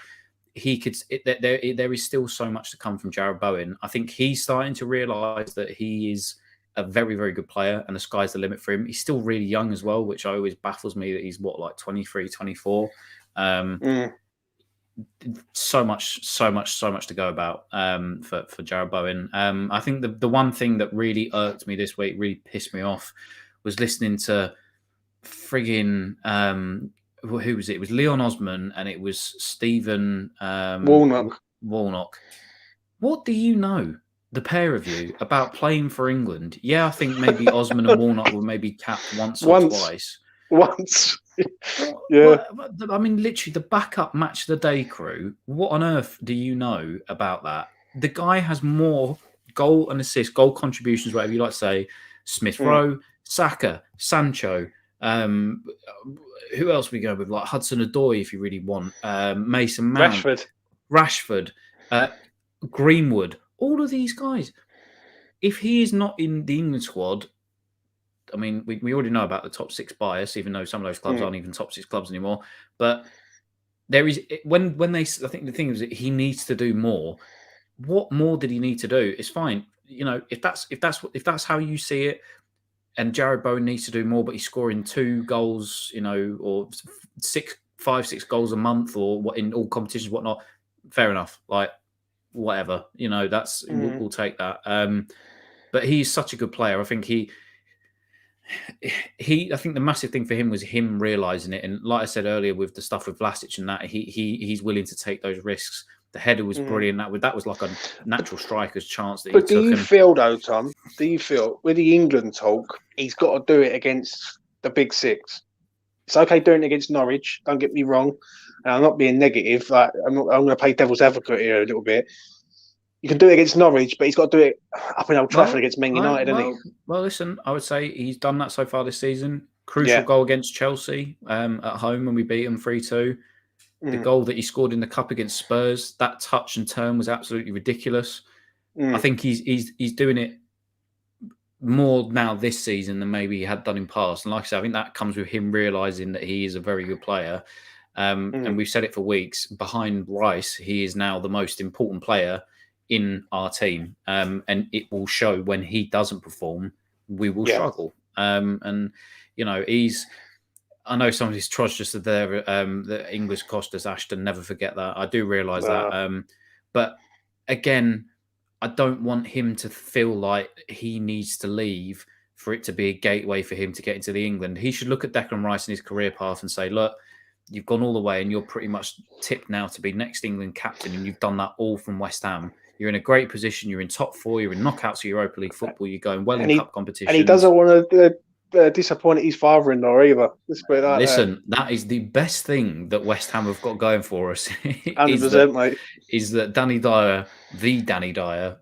he could. There is still so much to come from Jarrett Bowen. I think he's starting to realise that he is a very, very good player, and the sky's the limit for him. He's still really young as well, which always baffles me that he's 23, 24. So much to go about for Jarrett Bowen. I think the one thing that really irked me this week, really pissed me off, was listening to frigging who was it? It was Leon Osman and it was Stephen Warnock. What do you know, the pair of you, about playing for England? Yeah, I think maybe Osman and Warnock were maybe capped once or twice. Once. Yeah. I mean, literally, the backup match of the day crew. What on earth do you know about that? The guy has more goal and assist, goal contributions, whatever you like to say. Smith Rowe, Saka, Sancho. Who else we go with? Like Hudson-Odoi, if you really want. Mason Mount. Rashford. Greenwood. All of these guys. If he is not in the England squad, I mean, we already know about the top 6 bias, even though some of those clubs aren't even top 6 clubs anymore. But there is when they. I think the thing is that he needs to do more. What more did he need to do? It's fine, if that's how you see it. And Jarrett Bowen needs to do more, but he's scoring 2 goals, or 5-6 goals a month, or what in all competitions, whatnot. Fair enough. Like, whatever. We'll take that. But he's such a good player. I think I think the massive thing for him was him realizing it, and like I said earlier, with the stuff with Vlasic and that, he's willing to take those risks. The header was brilliant. That was like a natural striker's chance that he took. But do you feel though, Tom? Do you feel with the England talk, he's got to do it against the big six? It's okay doing it against Norwich. Don't get me wrong. And I'm not being negative. Like, I'm going to play devil's advocate here a little bit. You can do it against Norwich, but he's got to do it up in Old Trafford against Man United, hasn't he? Well, listen, I would say he's done that so far this season. Crucial goal against Chelsea at home when we beat them 3-2. The goal that he scored in the cup against Spurs, that touch and turn was absolutely ridiculous. I think he's doing it more now this season than maybe he had done in past. And like I said, I think that comes with him realising that he is a very good player. And we've said it for weeks. Behind Rice, he is now the most important player in our team. And it will show when he doesn't perform, we will struggle. And, I know some of his trust just there. The English cost us, Ashton. Never forget that. I do realise that. But again, I don't want him to feel like he needs to leave for it to be a gateway for him to get into the England. He should look at Declan Rice and his career path and say, look, you've gone all the way and you're pretty much tipped now to be next England captain, and you've done that all from West Ham. You're in a great position. You're in top four. You're in knockouts of Europa League football. You're going well in cup competitions. And he doesn't want to disappoint his father-in-law either. Listen, that is the best thing that West Ham have got going for us. 100%, mate. Is that Danny Dyer,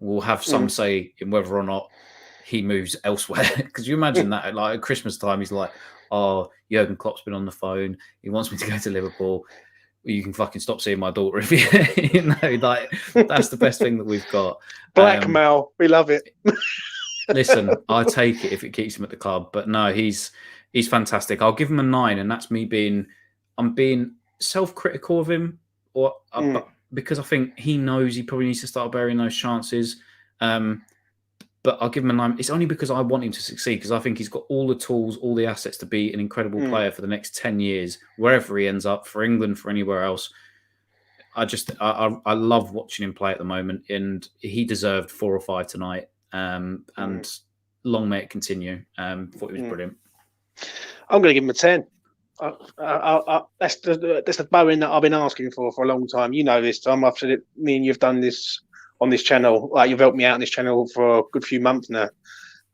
will have some say in whether or not he moves elsewhere. Because you imagine that, like at Christmas time, he's like, "Oh, Jurgen Klopp's been on the phone. He wants me to go to Liverpool. You can fucking stop seeing my daughter if you like." That's the best thing that we've got. Blackmail, we love it. Listen, I take it if it keeps him at the club, but no, he's fantastic. I'll give him a 9, and that's me being self-critical of him, because I think he knows he probably needs to start burying those chances. But I'll give him a 9. It's only because I want him to succeed, because I think he's got all the tools, all the assets to be an incredible player for the next 10 years, wherever he ends up, for England, for anywhere else. I love watching him play at the moment, and he deserved 4 or 5 tonight. And long may it continue. Thought he was brilliant. I'm going to give him a 10. That's the Bowen that I've been asking for a long time. You know this, Tom. I've said it. Me and you've done this on this channel. Like, you've helped me out on this channel for a good few months now.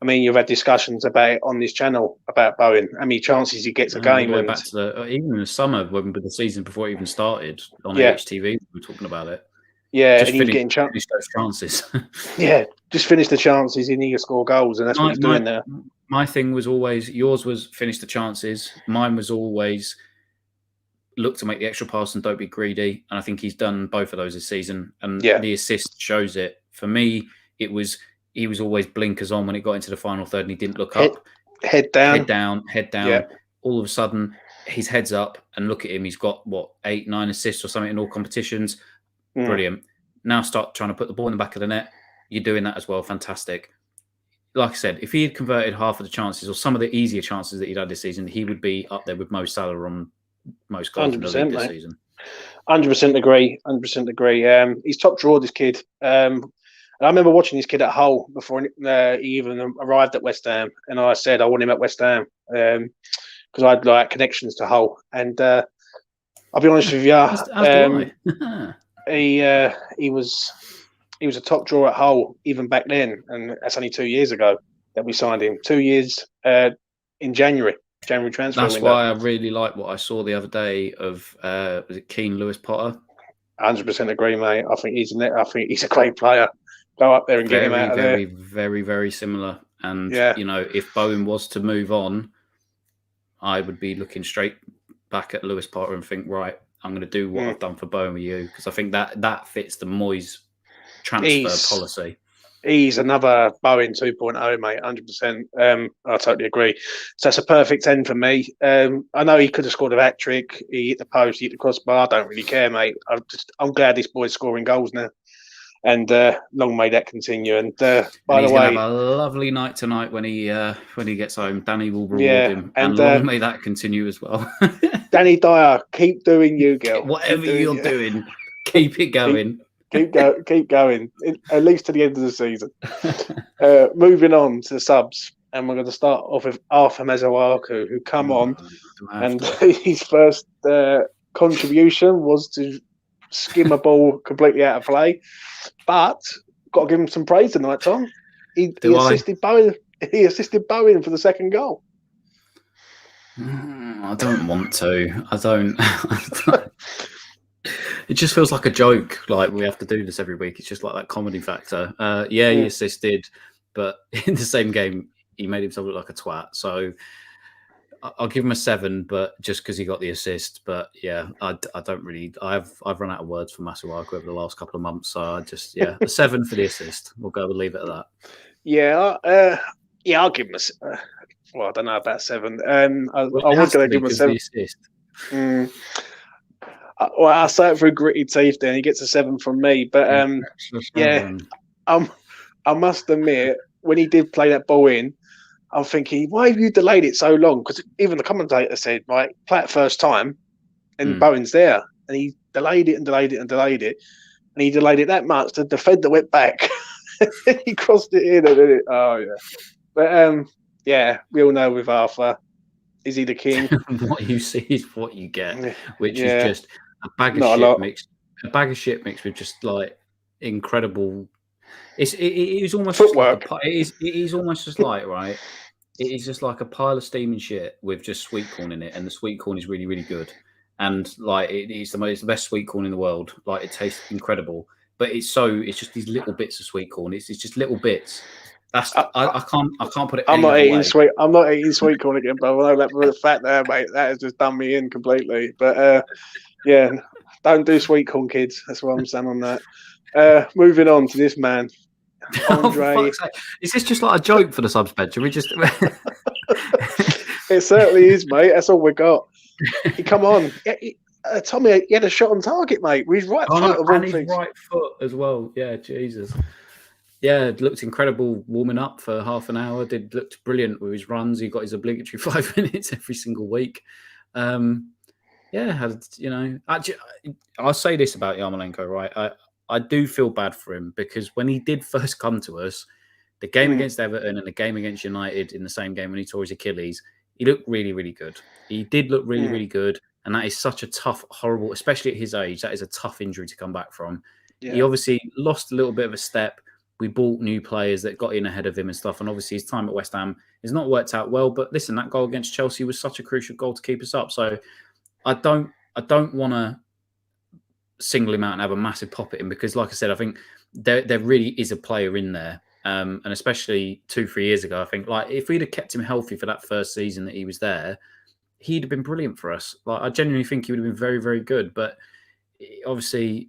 I mean, you've had discussions about it on this channel about Bowen. How many chances he gets a game? Back to even in the summer, when the season before it even started on HTV, we were talking about it. Yeah, just and he was getting those chances. Yeah, just finish the chances. He need to score goals, and that's what he's doing there. My thing was always, yours was finish the chances. Mine was always look to make the extra pass and don't be greedy. And I think he's done both of those this season. And the assist shows it. For me, he was always blinkers on when it got into the final third, and he didn't look up. Head down. Yeah. All of a sudden, his head's up, and look at him. He's got 8, 9 assists or something in all competitions. Brilliant. Now start trying to put the ball in the back of the net. You're doing that as well. Fantastic. Like I said, if he had converted half of the chances or some of the easier chances that he'd had this season, he would be up there with Mo Salah on most goals in the league this season. 100% agree. 100% agree. He's top draw, this kid. And I remember watching this kid at Hull before he even arrived at West Ham, and I said I want him at West Ham because I'd like connections to Hull. And I'll be honest with you. He was a top draw at Hull even back then, and that's only 2 years ago that we signed him. 2 years in January transfer. That's why I really like what I saw the other day of was it Keane Lewis Potter? 100% agree, mate. I think he's a great player. Go up there and get him out of there. Very, very, very similar. And if Bowen was to move on, I would be looking straight back at Lewis Potter and think, right, I'm going to do what I've done for Bowen with you, because I think that fits the Moyes transfer policy. He's another Bowen 2.0, mate, 100%. I totally agree. So that's a perfect 10 for me. I know he could have scored a hat-trick. He hit the post, he hit the crossbar. I don't really care, mate. I'm glad this boy's scoring goals now. And long may that continue. And by the way, have a lovely night tonight when he gets home. Danny will reward him, and long may that continue as well. Danny Dyer, keep doing you, girl. Whatever you're doing, keep it going. keep going, at least to the end of the season. Moving on to the subs, and we're going to start off with Arthur Mesoaku, who come on, and his first contribution was to skim a ball completely out of play. But got to give him some praise tonight, Tom. He assisted Bowen. He assisted Bowen for the second goal. I don't want to. I don't. It just feels like a joke. Like we have to do this every week. It's just like that comedy factor. He assisted, but in the same game, he made himself look like a twat. So I'll give him a 7, but just because he got the assist. But yeah, I don't really. I've run out of words for Masuaku over the last couple of months. So I just a 7 for the assist. We'll leave it at that. Yeah, I'll give him a. Well, I don't know about 7. I was going to give him a 7. Well, I'll say it through gritty teeth. Then he gets a 7 from me. But I must admit, when he did play that ball in, I'm thinking, why have you delayed it so long? Because even the commentator said, right, play it first time, and Bowen's there, and he delayed it and delayed it and delayed it, and he delayed it that much. The defender went back, he crossed it in, and then but we all know with Arthur, is he the king? What you see is what you get, which is just a bag of shit mixed. A bag of shit mixed with just like incredible. It is almost footwork. It is almost just like right. It is just like a pile of steaming shit with just sweet corn in it, and the sweet corn is really, really good. And like it's the best sweet corn in the world. Like it tastes incredible, but it's just these little bits of sweet corn. It's just little bits. That's I can't put it. I'm not eating sweet. I'm not eating sweet corn again, but I know that for the fact there, mate, that has just done me in completely. But don't do sweet corn, kids. That's what I'm saying on that. Moving on to this man. Andre. Is this just like a joke for the subs bench? Are we just? It certainly is, mate. That's all we got. Come on, Tommy. He had a shot on target, mate. With his right foot, and his right foot as well. Yeah, Jesus. Yeah, it looked incredible warming up for half an hour. Looked brilliant with his runs. He got his obligatory 5 minutes every single week. I'll say this about Yarmolenko, right? I do feel bad for him because when he did first come to us, the game against Everton and the game against United in the same game when he tore his Achilles, he looked really, really good. He did look really, really good. And that is such a tough, horrible, especially at his age, that is a tough injury to come back from. Yeah. He obviously lost a little bit of a step. We bought new players that got in ahead of him and stuff. And obviously his time at West Ham has not worked out well. But listen, that goal against Chelsea was such a crucial goal to keep us up. So I don't want to single him out and have a massive pop at him because, like I said, I think there really is a player in there. And especially 2-3 years ago, I think like if we'd have kept him healthy for that first season that he was there, he'd have been brilliant for us. Like I genuinely think he would have been very, very good. But obviously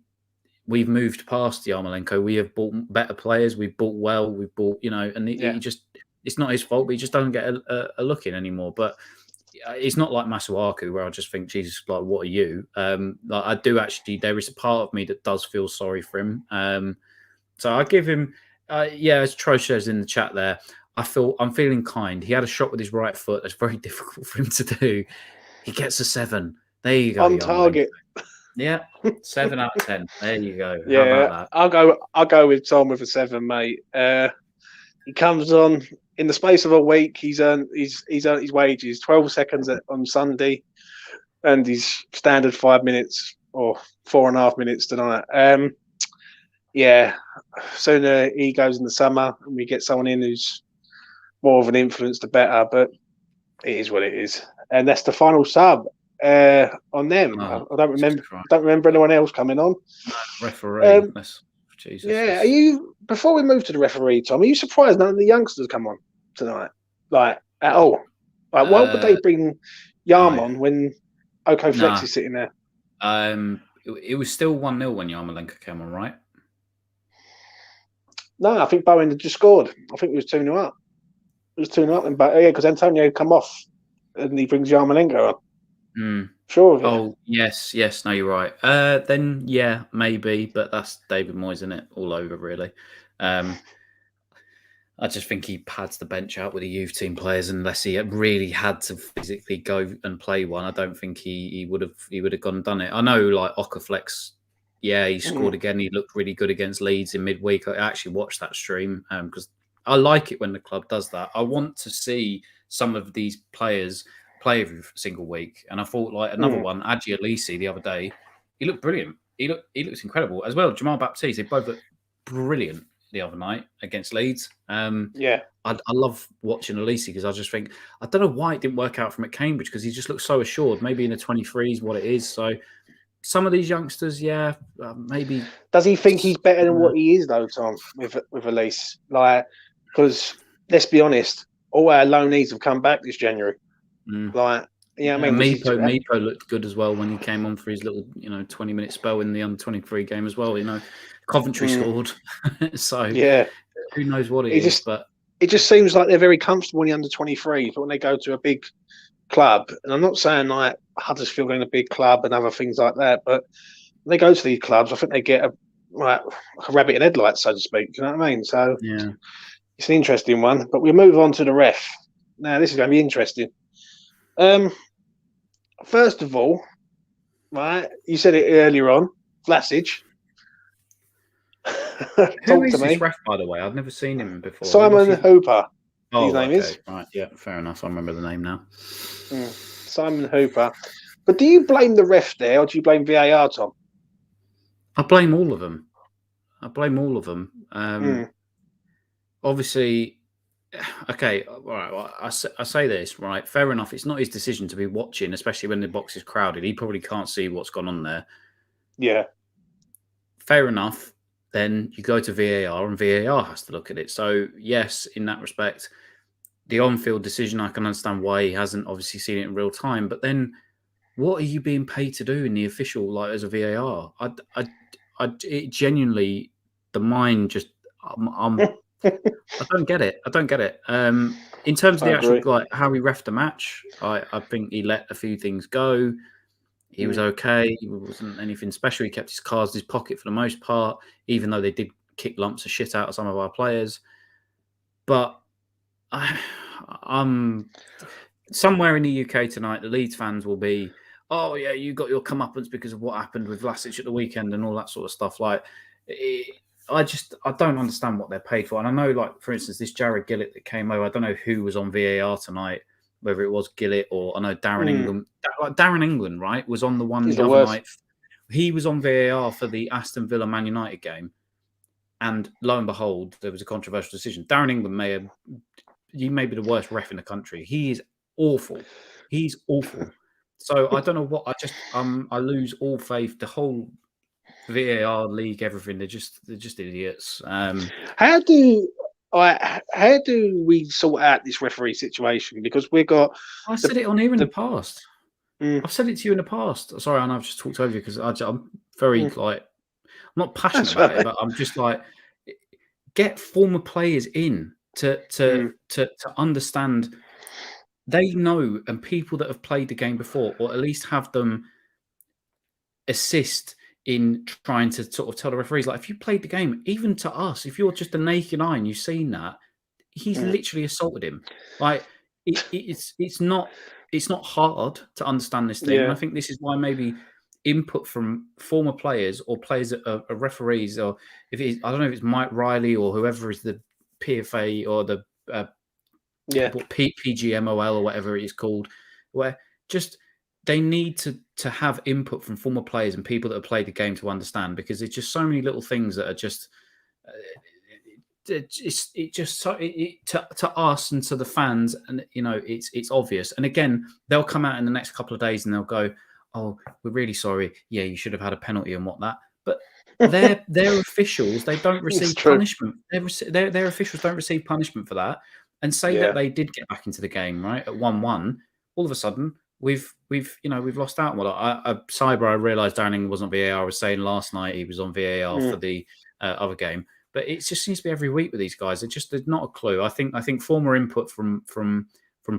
we've moved past Yarmolenko. We have bought better players. We've bought well. We've bought, and he just, it's not his fault, but he just doesn't get a look in anymore. But it's not like Masuaku where I just think, Jesus, like, what are you? Like I do actually, there is a part of me that does feel sorry for him. So I give him, as Troy says in the chat there, I'm feeling kind. He had a shot with his right foot. That's very difficult for him to do. He gets a 7. There you go. On target. Yeah, 7 out of 10. There you go. Yeah, how about that? I'll go with Tom with a 7, mate. He comes on in the space of a week. He's earned his wages. 12 seconds on Sunday, and his standard 5 minutes or 4.5 minutes tonight. Sooner he goes in the summer and we get someone in who's more of an influence, the better. But it is what it is, and that's the final sub on them. I don't remember anyone else coming on. Referee. Jesus. Yeah, before we move to the referee, Tom, are you surprised none of the youngsters come on tonight? Like at all? Like why would they bring Yarm on when Oko Flex is sitting there? It was still 1-0 when Yarmolenko came on, right? No, I think Bowen had just scored. I think it was 2-0 up. It was 2-0 up, because Antonio come off and he brings Yarmolenko on. Sure. Oh, yes. No, you're right. Then, yeah, maybe, but that's David Moyes, isn't it? All over, really. I just think he pads the bench out with the youth team players unless he really had to physically go and play one. I don't think he would have gone and done it. I know, like Okaflex Yeah, he scored again. He looked really good against Leeds in midweek. I actually watched that stream because I like it when the club does that. I want to see some of these players play every single week. And I thought like another one, Adji Alisi, the other day, he looked brilliant. He looks incredible as well. Jamal Baptiste, they both looked brilliant the other night against Leeds. I love watching Alisi because I just think I don't know why it didn't work out from at Cambridge because he just looks so assured. Maybe in the 23s, what it is. So. Some of these youngsters, maybe. Does he think he's better than what he is, though, Tom, with Elise? Like, because let's be honest, all our loanees have come back this January. Like, I mean, Mipo looked good as well when he came on for his little, 20-minute spell in the under-23 game as well. Coventry scored, so who knows what it is? But it just seems like they're very comfortable in the under-23, but when they go to a big club, and I'm not saying like Huddersfield in a big club and other things like that, but when they go to these clubs, I think they get a rabbit in headlights, so to speak. You know what I mean? So it's an interesting one. But we'll move on to the ref. Now this is going to be interesting. First of all, right, you said it earlier on, Vlasic. Who is this ref, by the way? I've never seen him before. Simon Hooper. His name is. Right, yeah, fair enough. I remember the name now. Simon Hooper. But do you blame the ref there, or do you blame VAR, Tom? I blame all of them. Obviously, okay, all right. Well, I say this, right? Fair enough. It's not his decision to be watching, especially when the box is crowded. He probably can't see what's gone on there. Yeah. Fair enough. Then you go to VAR, and VAR has to look at it. So, yes, in that respect, the on-field decision, I can understand why he hasn't obviously seen it in real time. But then, what are you being paid to do in the official, like as a VAR? It genuinely, the mind just, I don't get it. In terms of the actual, like how he reffed the match, I think he let a few things go. He was okay. It wasn't anything special. He kept his cards in his pocket for the most part, even though they did kick lumps of shit out of some of our players. But I'm somewhere in the UK tonight, the Leeds fans will be, oh, yeah, you got your comeuppance because of what happened with Vlasic at the weekend and all that sort of stuff. Like, I don't understand what they're paid for. And I know, like, for instance, this Jared Gillett that came over, I don't know who was on VAR tonight, whether it was Gillett or I know Darren England. Like Darren England, right, was on the one the other night. He was on VAR for the Aston Villa Man United game. And lo and behold, there was a controversial decision. Darren England may be the worst ref in the country. He is awful. He's awful. So I don't know what I lose all faith. The whole VAR league, everything. They're just idiots. How do we sort out this referee situation? Because we've got. I said it on here in the past. I've said it to you in the past. Sorry, I know I've just talked over you because I'm very I'm not passionate about it, but I'm just like, get former players in to understand. They know, and people that have played the game before, or at least have them assist in trying to sort of tell the referees, like, if you played the game, even to us, if you're just a naked eye and you've seen that, he's literally assaulted him. Like, it's not hard to understand this thing. And I think this is why maybe input from former players or players that are referees, or if it's, I don't know if it's Mike Riley or whoever is the PFA or the PGMOL or whatever it is called, where just they need to have input from former players and people that have played the game to understand, because there's just so many little things that are just to us and to the fans, and it's obvious. And again, they'll come out in the next couple of days and they'll go, "Oh, we're really sorry. Yeah, you should have had a penalty and whatnot." But their officials, they don't receive punishment. Their officials don't receive punishment for that. And say that they did get back into the game, right, at 1-1. All of a sudden, we've lost out. Well, I realised Darren England wasn't VAR. I was saying last night he was on VAR for the other game. But it just seems to be every week with these guys. There's not a clue. I think former input from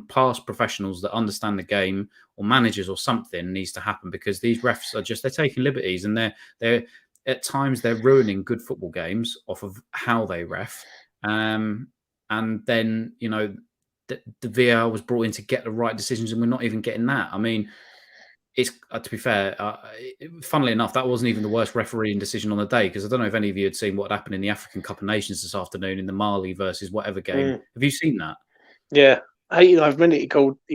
past professionals that understand the game, or managers or something, needs to happen, because these refs are they're taking liberties, and they're at times they're ruining good football games off of how they ref. And then, the VAR was brought in to get the right decisions, and we're not even getting that. I mean, it's to be fair, funnily enough, that wasn't even the worst refereeing decision on the day, because I don't know if any of you had seen what happened in the African Cup of Nations this afternoon in the Mali versus whatever game. Have you seen that? Yeah, 89th minute he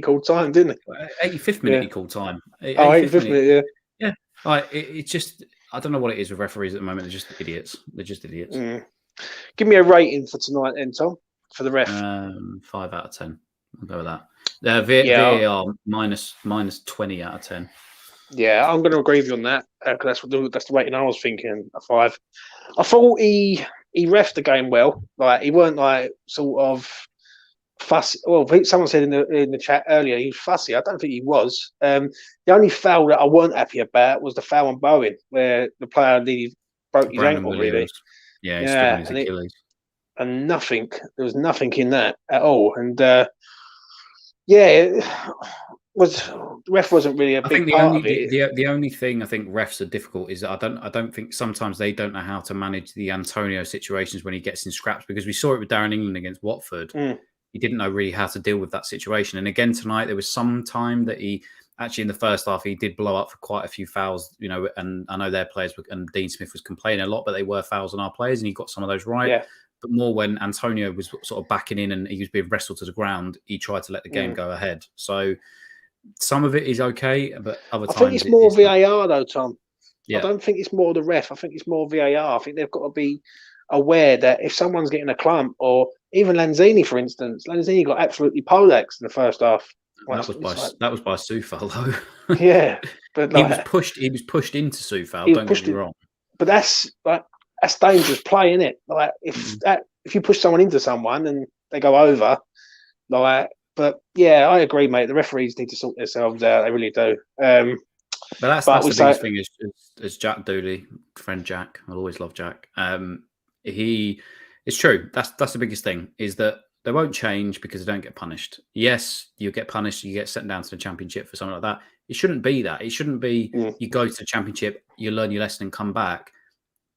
called time, didn't he? 85th minute he called time. 85th minute, yeah. Like it's just, I don't know what it is with referees at the moment. They're just idiots. Give me a rating for tonight, then, Tom, for the ref. 5 out of 10. I'll go with that. VAR minus 20 out of 10. Yeah, I'm going to agree with you on that, because that's the rating I was thinking, a 5. I thought he refed the game well. Like, he weren't like sort of fussy. Well, someone said in the chat earlier he was fussy. I don't think he was. The only foul that I weren't happy about was the foul on Bowen, where the player nearly broke his ankle. Really, yeah, his Achilles. And there was nothing in that at all. And the ref wasn't really a big part of it. The only thing I think refs are difficult is that I don't think sometimes they don't know how to manage the Antonio situations when he gets in scraps, because we saw it with Darren England against Watford. He didn't know really how to deal with that situation. And again tonight, there was some time that he actually in the first half he did blow up for quite a few fouls, and I know their players and Dean Smith was complaining a lot, but they were fouls on our players, and he got some of those right. Yeah. But more when Antonio was sort of backing in and he was being wrestled to the ground, he tried to let the game go ahead. So some of it is okay, but other times... I think it's more VAR though, Tom. Yeah. I don't think it's more the ref. I think it's more VAR. I think they've got to be aware that if someone's getting a clump, or even Lanzini, for instance, Lanzini got absolutely poleaxed in the first half. That was by Soufal, though. Yeah, but he was pushed into Soufal. Don't get me wrong. But that's dangerous play, isn't it? Like if you push someone into someone and they go over, like. But yeah, I agree, mate. The referees need to sort themselves out. They really do. But that's the biggest thing is Jack Dooley, friend Jack. I'll always love Jack. It's true. That's the biggest thing, is that they won't change because they don't get punished. Yes, you get punished, you get sent down to the Championship for something like that. It shouldn't be that. It shouldn't be you go to the Championship, you learn your lesson and come back.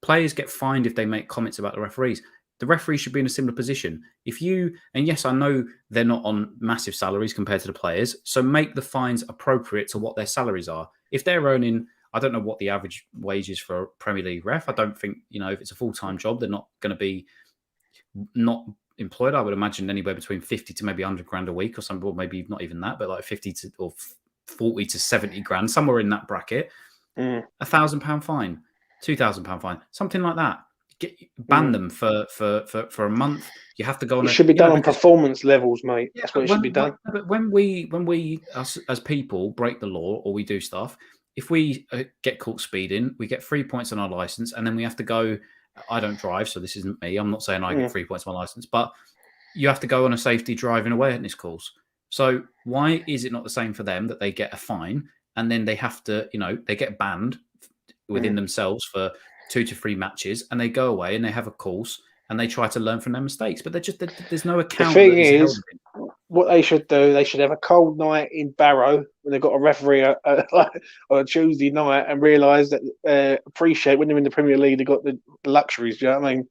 Players get fined if they make comments about the referees. The referee should be in a similar position. And yes, I know they're not on massive salaries compared to the players, so make the fines appropriate to what their salaries are. If they're earning, I don't know what the average wage is for a Premier League ref. I don't think, if it's a full-time job, they're not going to be not employed. I would imagine anywhere between 50 to maybe 100 grand a week, or something, or maybe not even that, but like 50 to or 40 to 70 grand, somewhere in that bracket. £1,000 fine, £2,000 fine, something like that. Ban them for a month. You have to go on. It should be done on performance levels, mate. That's what it should be done. But when we as people break the law or we do stuff, if we get caught speeding, we get 3 points on our license, and then we have to go. I don't drive, so this isn't me. I'm not saying I get 3 points on my license, but you have to go on a safety driving awareness course. So why is it not the same for them that they get a fine and then they have to, they get banned within themselves for 2 to 3 matches, and they go away and they have a course and they try to learn from their mistakes, but there's no account. The thing is, what they should do, they should have a cold night in Barrow when they've got a referee on a Tuesday night and realise that appreciate when they're in the Premier League, they've got the luxuries. Do you know what I mean?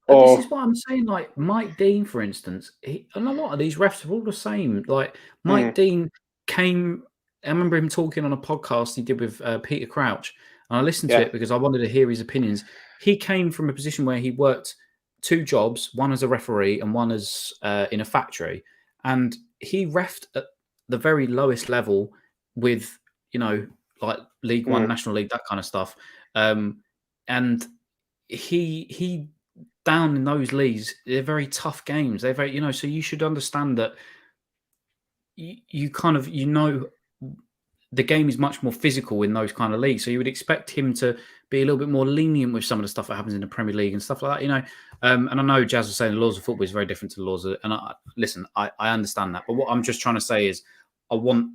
This is what I'm saying. Like Mike Dean, for instance, and a lot of these refs are all the same. Like Mike Dean came. I remember him talking on a podcast he did with Peter Crouch. And I listened to it because I wanted to hear his opinions. He came from a position where he worked 2 jobs, one as a referee and one as in a factory. And he reffed at the very lowest level with, like League One, National League, that kind of stuff. And he down in those leagues, they're very tough games. They're very, so you should understand that you kind of, the game is much more physical in those kind of leagues. So you would expect him to be a little bit more lenient with some of the stuff that happens in the Premier League and stuff like that, And I know Jazz was saying the laws of football is very different to the laws of... And I understand that. But what I'm just trying to say is I want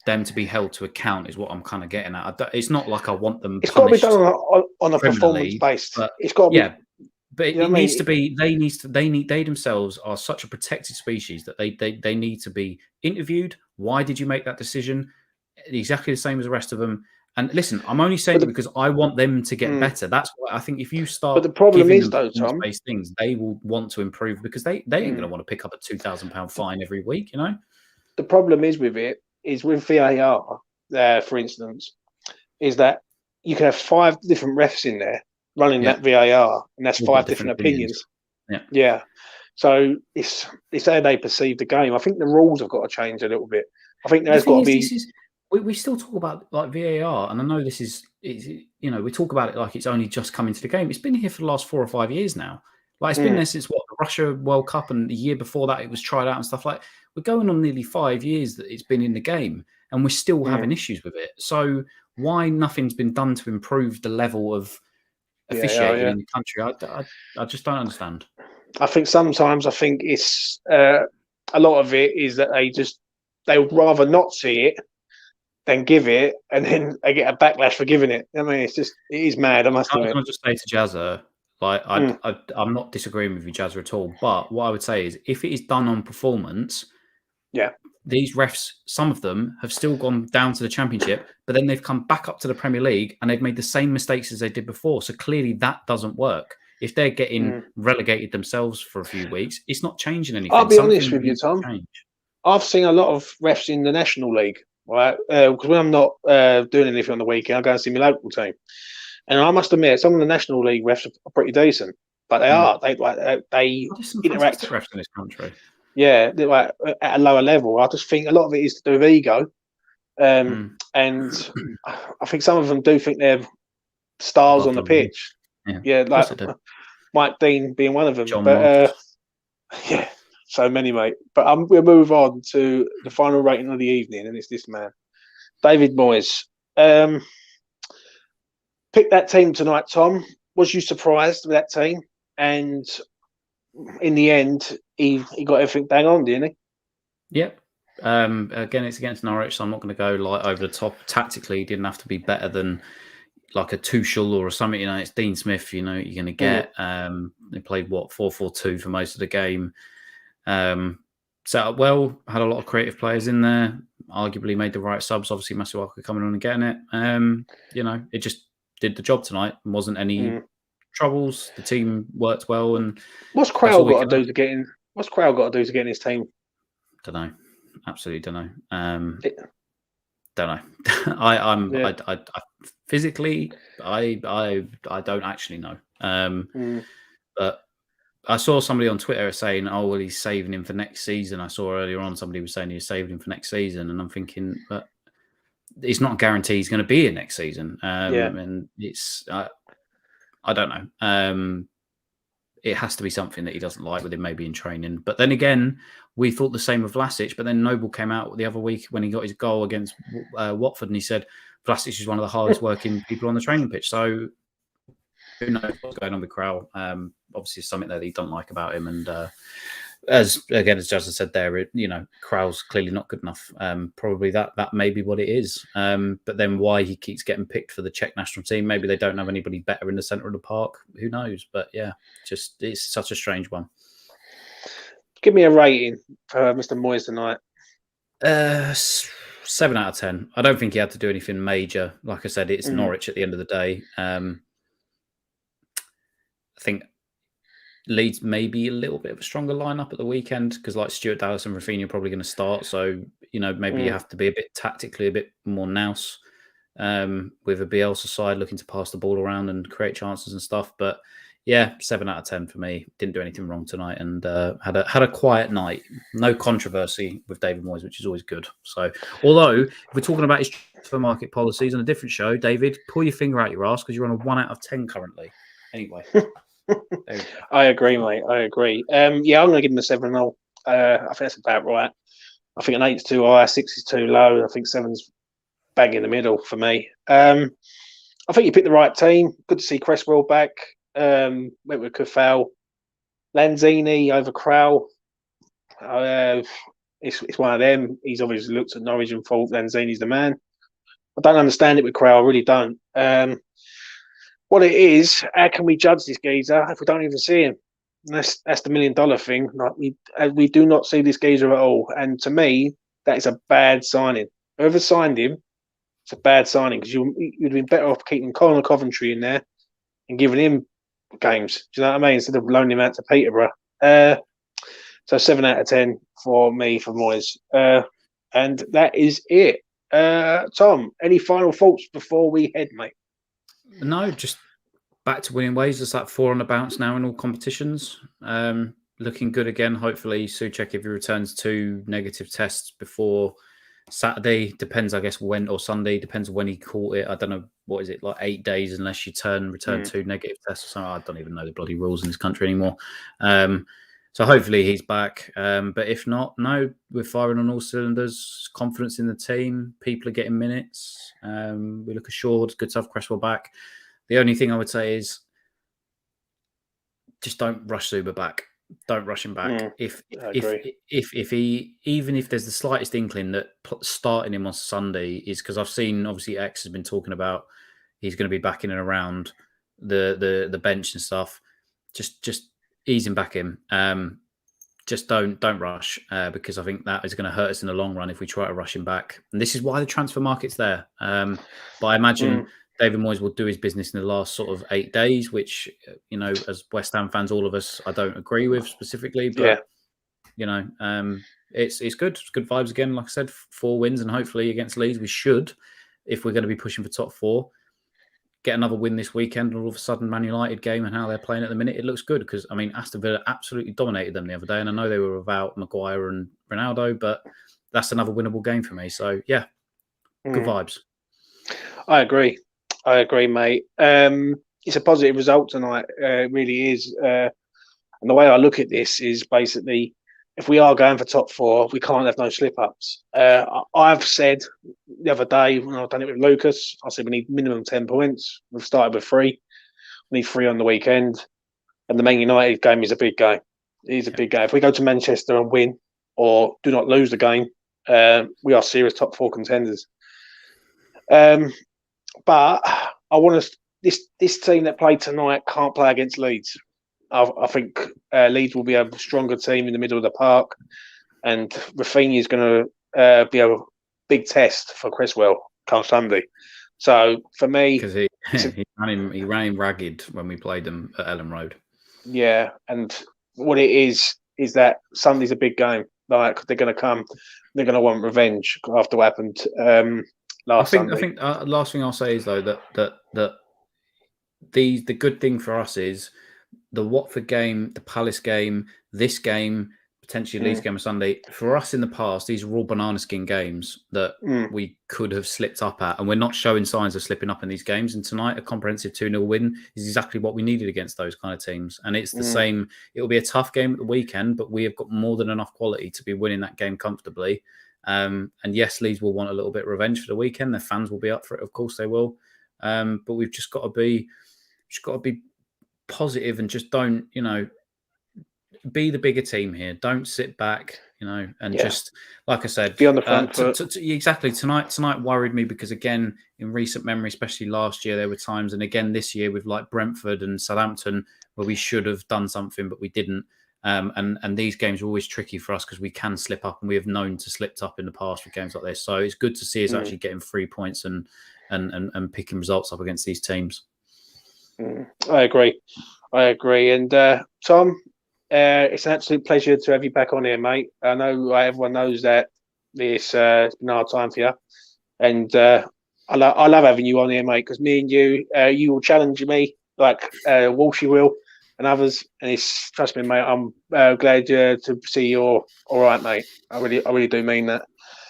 them to be held to account is what I'm kind of getting at. It's not like I want them It's got to be done on a performance-based. It's got to be... Yeah, but it needs to be... They themselves are such a protected species that they need to be interviewed. Why did you make that decision? Exactly the same as the rest of them. And listen, I'm only saying it because I want them to get better. That's why I think if you start. But the problem is, though, Tom, things they will want to improve because they ain't going to want to pick up a £2,000 fine every week. The problem is with VAR. for instance, is that you can have 5 different refs in there running that VAR, and that's We've 5 got different opinions. Yeah. Yeah. So it's how they perceive the game. I think the rules have got to change a little bit. I think there's got to be. We still talk about like VAR, and I know this is we talk about it like it's only just come into the game. It's been here for the last 4 or 5 years now. Like it's been there since the Russia World Cup, and the year before that it was tried out and stuff like. We're going on nearly 5 years that it's been in the game, and we're still having issues with it. So why nothing's been done to improve the level of officiating in the country? I just don't understand. I think sometimes it's a lot of it is that they would rather not see it than give it, and then they get a backlash for giving it. I mean, it is mad. I must admit. Can I just say to Jazza, like I'm not disagreeing with you, Jazza, at all. But what I would say is, if it is done on performance, these refs, some of them have still gone down to the Championship, but then they've come back up to the Premier League and they've made the same mistakes as they did before. So clearly that doesn't work. If they're getting relegated themselves for a few weeks, it's not changing anything. I'll be honest with you, Tom. I've seen a lot of refs in the National League, right? Because when I'm not doing anything on the weekend, I go and see my local team. And I must admit, some of the National League refs are pretty decent, but they are. They interact refs in this country. Yeah, they're like at a lower level. I just think a lot of it is to do with ego, and I think some of them do think they're stars on the pitch. Yeah, like Mike Dean being one of them. But so many, mate. But we'll move on to the final rating of the evening, and it's this man, David Moyes. Picked that team tonight, Tom. Was you surprised with that team? And in the end, he got everything bang on, didn't he? Yep. Again, it's against Norwich, so I'm not going to go like over the top. Tactically, he didn't have to be better than like a Tuchel or something. It's Dean Smith. You're going to get. They played 4-4-2 for most of the game. Set up well. Had a lot of creative players in there. Arguably made the right subs. Obviously, Masuaku coming on and getting it. It just did the job tonight. Wasn't any troubles. The team worked well. And what's Crowell got to do to get in? What's Crowell got to do to get in his team? Don't know. Absolutely don't know. Don't know. I physically, I don't actually know. But I saw somebody on Twitter saying, "Oh, well, he's saving him for next season." I saw earlier on somebody was saying he was saving him for next season, and I'm thinking, but it's not a guarantee he's going to be here next season. And it's I don't know. It has to be something that he doesn't like with him, maybe in training. But then again, we thought the same of Vlasic. But then Noble came out the other week when he got his goal against Watford, and he said Vlasic is one of the hardest working people on the training pitch. So who knows what's going on with Crowell? Obviously, it's something that he don't like about him. And as Justin said there, Crowell's clearly not good enough. Probably that may be what it is. But then why he keeps getting picked for the Czech national team? Maybe they don't have anybody better in the centre of the park. Who knows? But yeah, it's such a strange one. Give me a rating for Mr. Moyes tonight. 7 out of 10. I don't think he had to do anything major. Like I said, it's Norwich at the end of the day. I think Leeds maybe a little bit of a stronger lineup at the weekend because like Stuart Dallas and Rafinha are probably going to start. So, maybe you have to be a bit tactically a bit more nous with a Bielsa side looking to pass the ball around and create chances and stuff. But yeah, 7 out of 10 for me. Didn't do anything wrong tonight and had a quiet night. No controversy with David Moyes, which is always good. So, although if we're talking about his transfer market policies on a different show, David, pull your finger out your ass because you're on a 1 out of 10 currently. Anyway. I agree, mate. I agree. I'm going to give him a 7-0. I think that's about right. I think an 8's too high, 6 is too low. I think 7's bang in the middle for me. I think you picked the right team. Good to see Cresswell back. Went with Keffel. Lanzini over Crowell. It's one of them. He's obviously looked at Norwich and thought Lanzini's the man. I don't understand it with Crowell. I really don't. What it is, how can we judge this geezer if we don't even see him? And that's the $1 million thing. Like we do not see this geezer at all. And to me, that is a bad signing. Whoever signed him, it's a bad signing because you'd have been better off keeping Conor Coventry in there and giving him games. Do you know what I mean? Instead of loaning him out to Peterborough. So 7 out of 10 for me for Moyes. And that is it. Tom, any final thoughts before we head, mate? No, just back to winning ways. There's that 4 on the bounce now in all competitions. Looking good again. Hopefully, Souček, if he returns 2 negative tests before Saturday, depends, I guess, when, or Sunday, depends when he caught it. I don't know, what is it, like 8 days unless you return 2 negative tests or something. I don't even know the bloody rules in this country anymore. So hopefully he's back. But if not, no, we're firing on all cylinders. Confidence in the team. People are getting minutes. We look assured. Good to have Cresswell back. The only thing I would say is just don't rush Zuba back. Don't rush him back. If he, even if there's the slightest inkling that starting him on Sunday is, because I've seen, obviously X has been talking about he's going to be back in and around the bench and stuff. Just ease him back in. Just don't rush, because I think that is going to hurt us in the long run if we try to rush him back. And this is why the transfer market's there. But I imagine David Moyes will do his business in the last sort of 8 days, which, as West Ham fans, all of us, I don't agree with specifically, but it's good. It's good vibes again. Like I said, 4 wins, and hopefully against Leeds, we should, if we're going to be pushing for top 4, get another win this weekend. And all of a sudden, Man United game and how they're playing at the minute, it looks good, because Aston Villa absolutely dominated them the other day, and I know they were without Maguire and Ronaldo, but that's another winnable game for me. So yeah, good vibes. I agree, mate. It's a positive result tonight. It really is. And the way I look at this is basically, if we are going for top 4, we can't have no slip-ups. I've said the other day, when I've done it with Lucas, I said we need minimum 10 points. We've started with 3. We need 3 on the weekend. And the Man United game is a big game. It is a big game. If we go to Manchester and win, or do not lose the game, we are serious top 4 contenders. But I want to. This team that played tonight can't play against Leeds. I think Leeds will be a stronger team in the middle of the park, and Rafinha is going to be a big test for Cresswell come Sunday. So for me, because he ran him ragged when we played them at Ellen Road. Yeah, and what it is that Sunday's a big game. Like, they're going to come, they're going to want revenge after what happened last Sunday. I think last thing I'll say is, though, that the good thing for us is the Watford game, the Palace game, this game, potentially Leeds game on Sunday. For us in the past, these are all banana skin games that we could have slipped up at, and we're not showing signs of slipping up in these games. And tonight, a comprehensive 2-0 win is exactly what we needed against those kind of teams. And it's the same. It will be a tough game at the weekend, but we have got more than enough quality to be winning that game comfortably. And yes, Leeds will want a little bit of revenge for the weekend. Their fans will be up for it, of course they will. But we've just got to be positive and just don't, be the bigger team here. Don't sit back, and just, like I said, be on the front foot. Exactly. Tonight worried me because, again, in recent memory, especially last year, there were times, and again this year with like Brentford and Southampton, where we should have done something but we didn't. And these games are always tricky for us because we can slip up, and we have known to slip up in the past with games like this. So it's good to see us actually getting 3 points and picking results up against these teams. I agree. And Tom, it's an absolute pleasure to have you back on here, mate. I know everyone knows that it's been a hard time for you, and I love having you on here, mate, because me and you will challenge me like Walshy will and others, and it's, trust me, mate, I'm glad to see you're all right, mate. I really do mean that.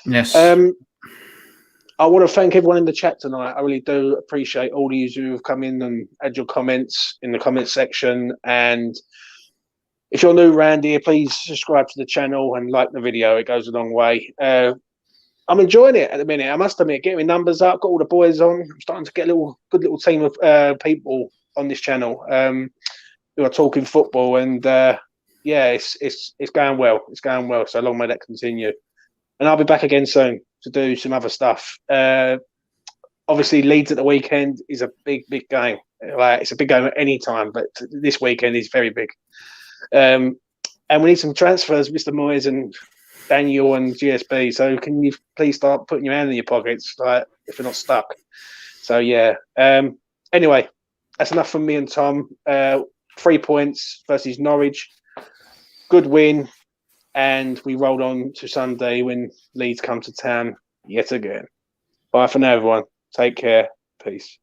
Yes. I want to thank everyone in the chat tonight. I really do appreciate all of you who have come in and had your comments in the comment section. And if you're new around here, please subscribe to the channel and like the video. It goes a long way. I'm enjoying it at the minute. I must admit, getting my numbers up, got all the boys on. I'm starting to get a good little team of people on this channel who are talking football. And it's going well. It's going well. So long may that continue. And I'll be back again soon to do some other stuff. Obviously, Leeds at the weekend is a big game. Like, it's a big game at any time, but this weekend is very big. And we need some transfers, Mr. Moyes and Daniel and GSB. So can you please start putting your hand in your pockets, like, if you're not stuck? So yeah. Anyway, that's enough from me and Tom. 3 points versus Norwich. Good win. And we rolled on to Sunday when Leeds come to town yet again. Bye for now, everyone. Take care. Peace.